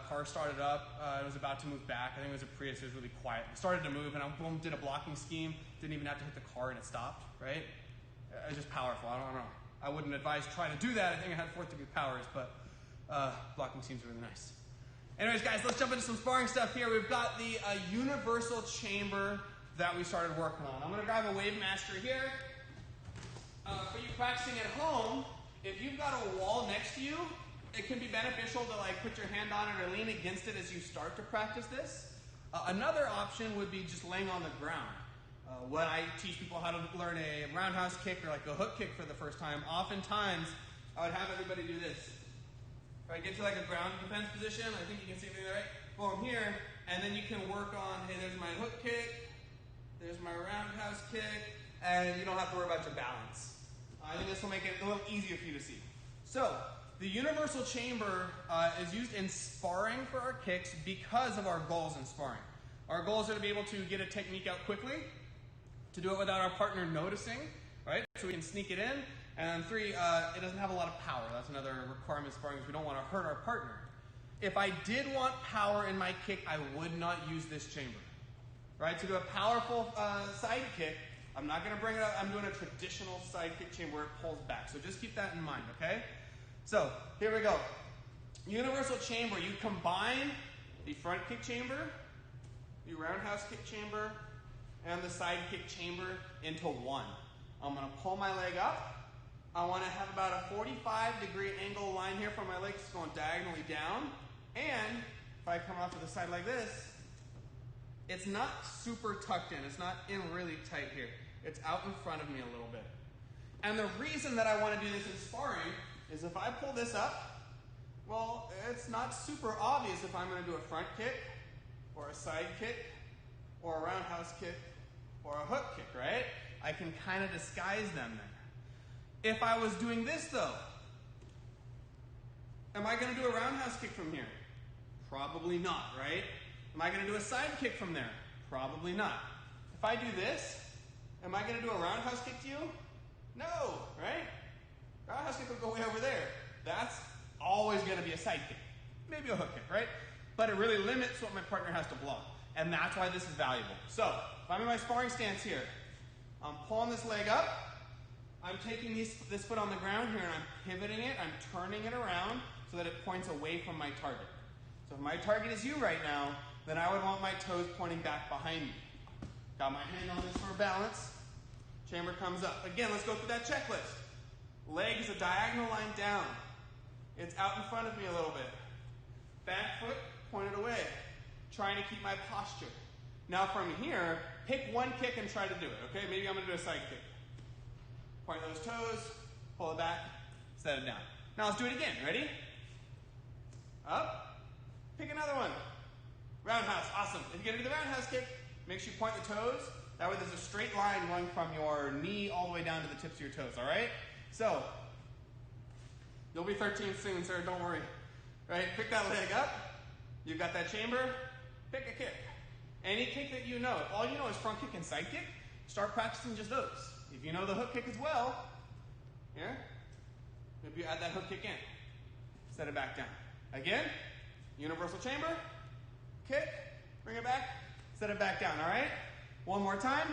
car started up. It was about to move back. I think it was a Prius. It was really quiet. It started to move and I boom, did a blocking scheme. Didn't even have to hit the car and it stopped, right? It was just powerful. I don't know. I wouldn't advise trying to do that. I think I had 4th degree powers, but blocking schemes are really nice. Anyways, guys, let's jump into some sparring stuff here. We've got the universal chamber that we started working on. I'm going to grab a Wave Master here. For you practicing at home, if you've got a wall next to you, it can be beneficial to like put your hand on it or lean against it as you start to practice this. Another option would be just laying on the ground. When I teach people how to learn a roundhouse kick or like a hook kick for the first time, oftentimes I would have everybody do this. If I get to like a ground defense position, I think you can see me there, right? Boom, here, and then you can work on, hey, there's my hook kick, there's my roundhouse kick, and you don't have to worry about your balance. I think this will make it a little easier for you to see. So, the universal chamber is used in sparring for our kicks because of our goals in sparring. Our goals are to be able to get a technique out quickly, to do it without our partner noticing, right? So we can sneak it in. And 3, it doesn't have a lot of power. That's another requirement in sparring is we don't want to hurt our partner. If I did want power in my kick, I would not use this chamber, right? To do a powerful side kick, I'm not going to bring it up. I'm doing a traditional side kick chamber where it pulls back. So just keep that in mind, okay? So here we go. Universal chamber, you combine the front kick chamber, the roundhouse kick chamber, and the side kick chamber into one. I'm going to pull my leg up. I want to have about a 45-degree angle line here for my legs going diagonally down. And if I come off to the side like this, it's not super tucked in. It's not in really tight here. It's out in front of me a little bit. And the reason that I want to do this in sparring is if I pull this up, well, it's not super obvious if I'm going to do a front kick or a side kick or a roundhouse kick or a hook kick, right? I can kind of disguise them there. If I was doing this though, am I going to do a roundhouse kick from here? Probably not, right? Am I going to do a side kick from there? Probably not. If I do this, am I going to do a roundhouse kick to you? No, right? Roundhouse kick will go way over there. That's always going to be a side kick. Maybe a hook kick, right? But it really limits what my partner has to block. And that's why this is valuable. So, if I'm in my sparring stance here, I'm pulling this leg up, I'm taking this foot on the ground here and I'm pivoting it, I'm turning it around so that it points away from my target. So if my target is you right now, then I would want my toes pointing back behind me. Got my hand on this for balance. Chamber comes up. Again, let's go through that checklist. Leg is a diagonal line down. It's out in front of me a little bit. Back foot pointed away. Trying to keep my posture. Now from here, pick one kick and try to do it, okay? Maybe I'm going to do a side kick. Point those toes, pull it back, set it down. Now let's do it again. Ready? Up. Pick another one. Roundhouse. Awesome. If you're going to do the roundhouse kick, make sure you point the toes. That way there's a straight line going from your knee all the way down to the tips of your toes, all right? So, you'll be 13 soon, sir. Don't worry. Right? Pick that leg up. You've got that chamber. Pick a kick. Any kick that you know, if all you know is front kick and side kick, start practicing just those. If you know the hook kick as well, here, maybe you add that hook kick in. Set it back down. Again, universal chamber, kick, bring it back, set it back down, all right? One more time,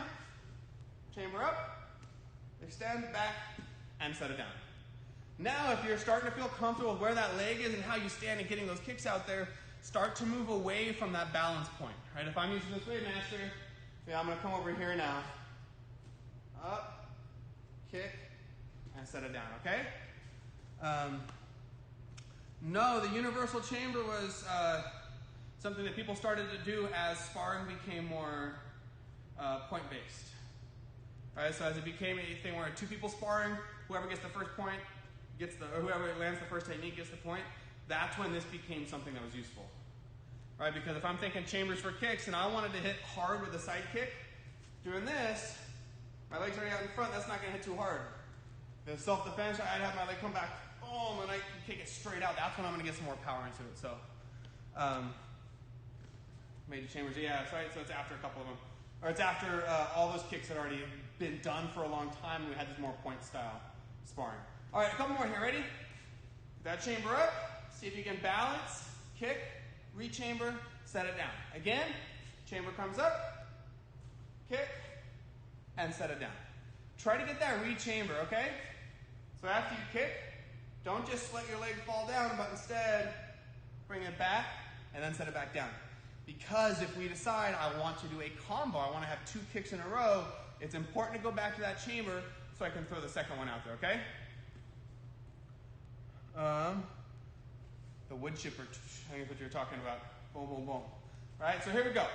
chamber up, extend, back, and set it down. Now, if you're starting to feel comfortable with where that leg is and how you stand and getting those kicks out there, start to move away from that balance point, right? If I'm using this weight master, yeah, I'm gonna come over here now. Up, kick, and set it down, okay? No, the universal chamber was something that people started to do as sparring became more point-based. Right, so as it became a thing where two people sparring, whoever gets the first point or whoever lands the first technique gets the point. That's when this became something that was useful, right? Because if I'm thinking chambers for kicks and I wanted to hit hard with a side kick, doing this, my leg's already out in front. That's not going to hit too hard. The self-defense, I'd have my leg come back, boom, and I can kick it straight out. That's when I'm going to get some more power into it. So, major chambers, yeah, that's right. So it's after a couple of them. Or it's after all those kicks had already been done for a long time, and we had this more point style sparring. All right, a couple more here. Ready? That chamber up. See if you can balance, kick, re-chamber, set it down. Again, chamber comes up, kick, and set it down. Try to get that re-chamber, okay? So after you kick, don't just let your leg fall down, but instead bring it back and then set it back down. Because if we decide I want to do a combo, I want to have two kicks in a row, it's important to go back to that chamber so I can throw the second one out there, okay? The wood chipper, I think is what you're talking about. Boom, boom, boom. All right, so here we go.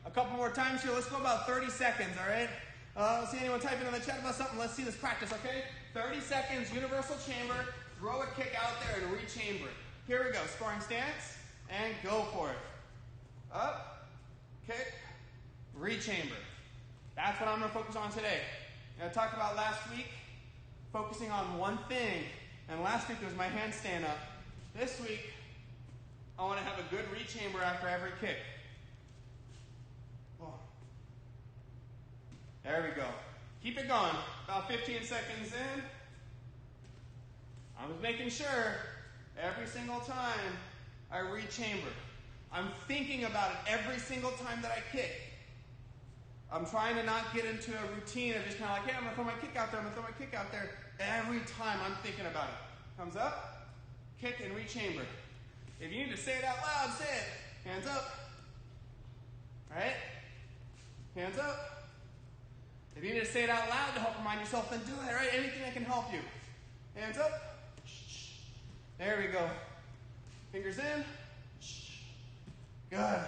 A couple more times here. Let's go about 30 seconds, all right? I don't see anyone typing in the chat about something. Let's see this practice, okay? 30 seconds, universal chamber, throw a kick out there and re-chamber it. Here we go, sparring stance, and go for it. Up, kick, re-chamber. That's what I'm going to focus on today. I talked about last week, focusing on one thing. And last week it was my handstand up. This week, I want to have a good re-chamber after every kick. Oh. There we go. Keep it going. About 15 seconds in. I'm just making sure every single time I re-chamber. I'm thinking about it every single time that I kick. I'm trying to not get into a routine of just kind of like, hey, I'm going to throw my kick out there, I'm going to throw my kick out there. Every time I'm thinking about it. Comes up, kick, and re-chamber. If you need to say it out loud, say it. Hands up. All right? Hands up. If you need to say it out loud to help remind yourself, then do it, all right? Anything that can help you. Hands up. There we go. Fingers in. Good.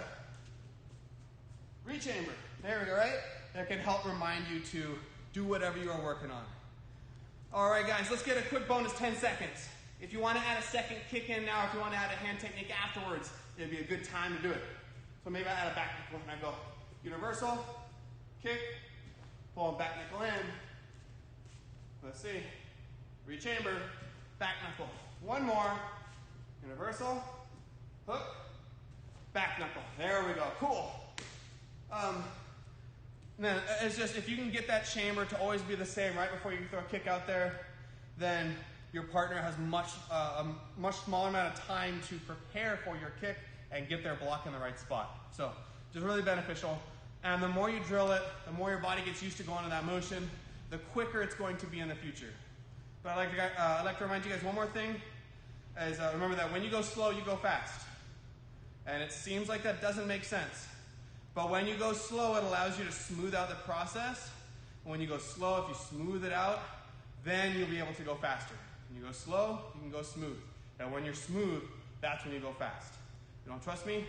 Re-chamber. There we go, right? That can help remind you to do whatever you are working on. All right, guys, let's get a quick bonus 10 seconds. If you want to add a second kick in now, if you want to add a hand technique afterwards, it'd be a good time to do it. So maybe I add a back nickel and I go universal, kick, pull back nickel in. Let's see. Re-chamber, back knuckle. One more. Universal, hook, back knuckle. There we go. Cool. Then it's just, if you can get that chamber to always be the same right before you throw a kick out there, then your partner has a much smaller amount of time to prepare for your kick and get their block in the right spot. So just really beneficial. And the more you drill it, the more your body gets used to going in that motion, the quicker it's going to be in the future. But I'd like to remind you guys one more thing, is remember that when you go slow, you go fast. And it seems like that doesn't make sense. But when you go slow, it allows you to smooth out the process. And when you go slow, if you smooth it out, then you'll be able to go faster. When you go slow, you can go smooth. And when you're smooth, that's when you go fast. You don't trust me?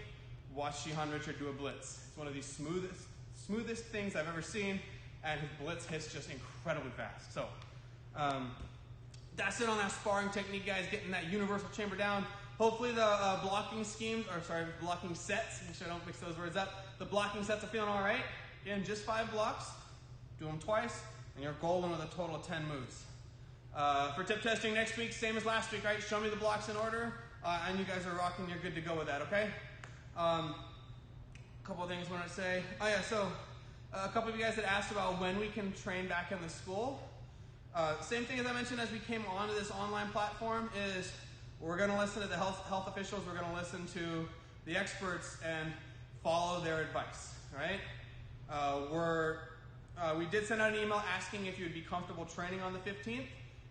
Watch Shihan Richard do a blitz. It's one of the smoothest things I've ever seen, and his blitz hits just incredibly fast. So that's it on that sparring technique, guys, getting that universal chamber down. Hopefully the blocking sets, make sure I don't mix those words up. The blocking sets are feeling all right. Again, just 5 blocks. Do them twice, and you're golden with a total of 10 moves. For tip testing next week, same as last week, right? Show me the blocks in order, and you guys are rocking. You're good to go with that, okay? couple of things I want to say. Oh yeah, so a couple of you guys had asked about when we can train back in the school. Same thing as I mentioned as we came onto this online platform is we're going to listen to the health officials, we're going to listen to the experts and follow their advice, right? We did send out an email asking if you would be comfortable training on the 15th.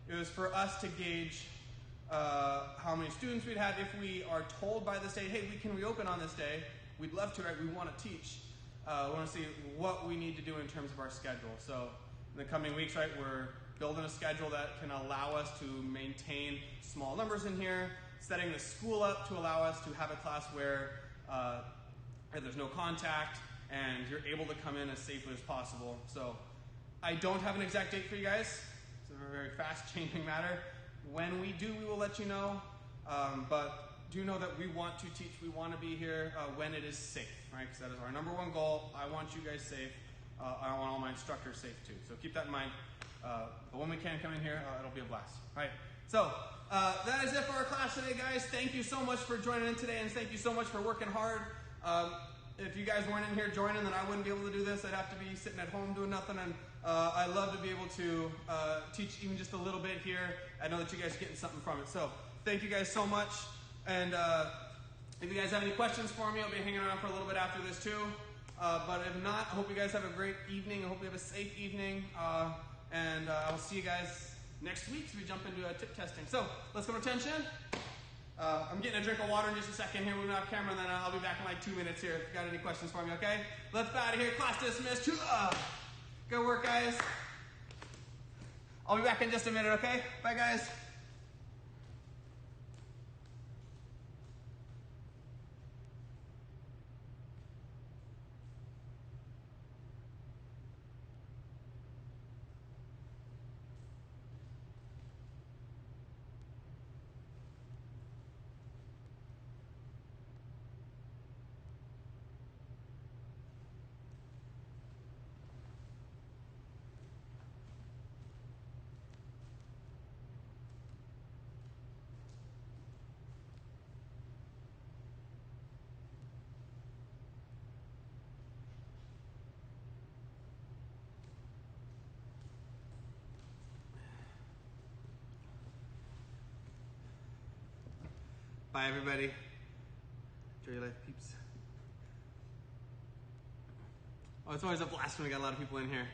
It was for us to gauge how many students we'd have. If we are told by the state, hey, we can reopen on this day, we'd love to, right? We want to teach. We want to see what we need to do in terms of our schedule. So in the coming weeks, right, we're building a schedule that can allow us to maintain small numbers in here, setting the school up to allow us to have a class where there's no contact and you're able to come in as safely as possible. So I don't have an exact date for you guys. It's a very fast changing matter. When we do, we will let you know. But do know that we want to teach, we want to be here when it is safe, right? Because that is our number one goal. I want you guys safe. I want all my instructors safe too. So keep that in mind. But when we can come in here, it'll be a blast. All right. So that is it for our class today, guys. Thank you so much for joining in today, and thank you so much for working hard. If you guys weren't in here joining, then I wouldn't be able to do this. I'd have to be sitting at home doing nothing, and I love to be able to teach even just a little bit here. I know that you guys are getting something from it. So thank you guys so much. And if you guys have any questions for me, I'll be hanging around for a little bit after this too. But if not, I hope you guys have a great evening. I hope you have a safe evening. And I'll see you guys next week as we jump into tip testing. So let's go to attention. I'm getting a drink of water in just a second here. We'll move off camera, and then I'll be back in like 2 minutes here if you got any questions for me, okay? Let's get out of here. Class dismissed. Good work, guys. I'll be back in just a minute, okay? Bye, guys. Bye, everybody. Enjoy your life, peeps. Oh, it's always a blast when we got a lot of people in here.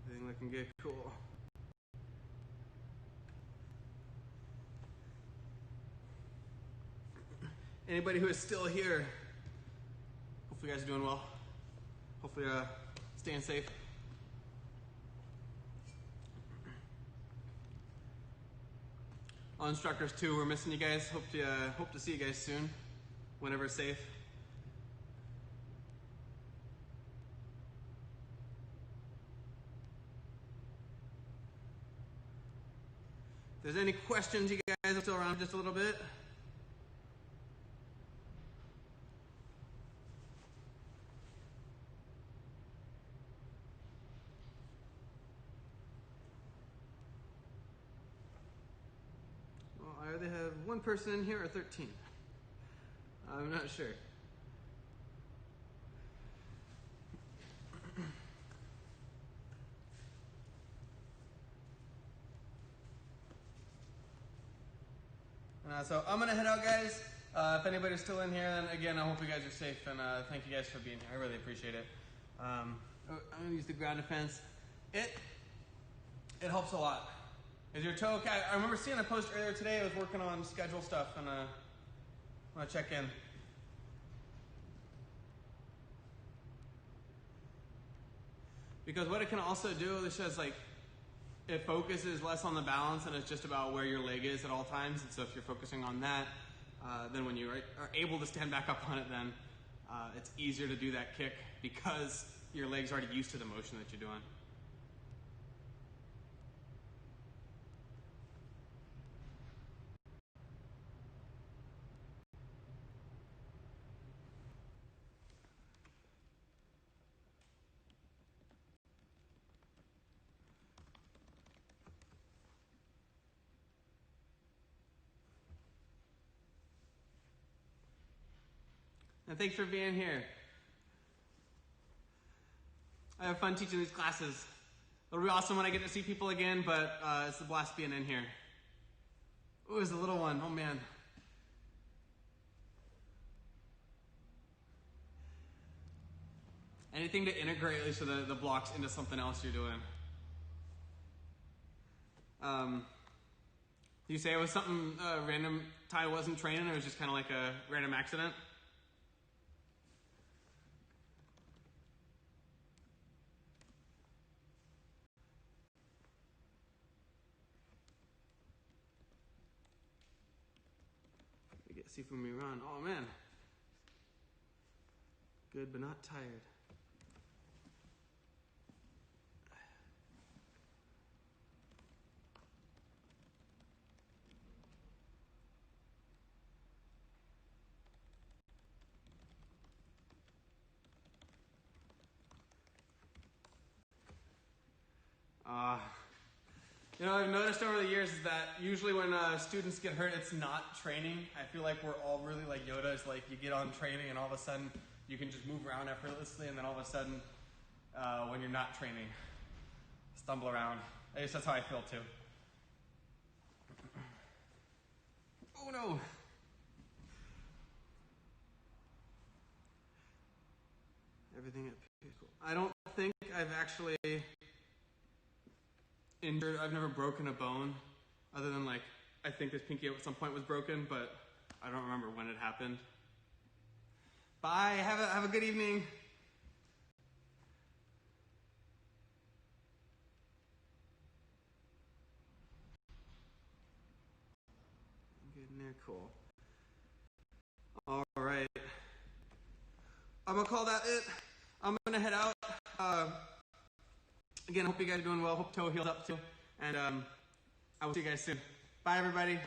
Everything looking good. Cool. Anybody who is still here, hopefully you guys are doing well. Hopefully staying safe. All instructors too, we're missing you guys. Hope to see you guys soon, whenever it's safe. If there's any questions, you guys are still around just a little bit. I either have one person in here or 13. I'm not sure. So I'm going to head out, guys. If anybody's still in here, then again, I hope you guys are safe, and thank you guys for being here. I really appreciate it. I'm going to use the ground defense. It helps a lot. Is your toe okay? I remember seeing a post earlier today. I was working on schedule stuff, and I want to check in. Because what it can also do is just like, it focuses less on the balance, and it's just about where your leg is at all times. And so if you're focusing on that, then when you are able to stand back up on it, then it's easier to do that kick because your leg's already used to the motion that you're doing. And thanks for being here. I have fun teaching these classes. It'll be awesome when I get to see people again, but it's a blast being in here. Ooh, it's a little one. Oh, man. Anything to integrate at least the blocks into something else you're doing. You say it was something random Ty wasn't training, or it was just kind of like a random accident? We get Sifumi run. Oh man. Good but not tired. I've noticed over the years is that usually when students get hurt, it's not training. I feel like we're all really like Yoda. It's like you get on training and all of a sudden you can just move around effortlessly, and then all of a sudden when you're not training, stumble around. I guess that's how I feel too. Oh no! Everything at Pickle. I don't think I've actually injured. I've never broken a bone, other than like I think this pinky at some point was broken, but I don't remember when it happened. Bye. Have a good evening. Good in there, cool. All right. I'm gonna call that it. I'm gonna head out. Again, I hope you guys are doing well. Hope Toe heals up too. And I will see you guys soon. Bye, everybody.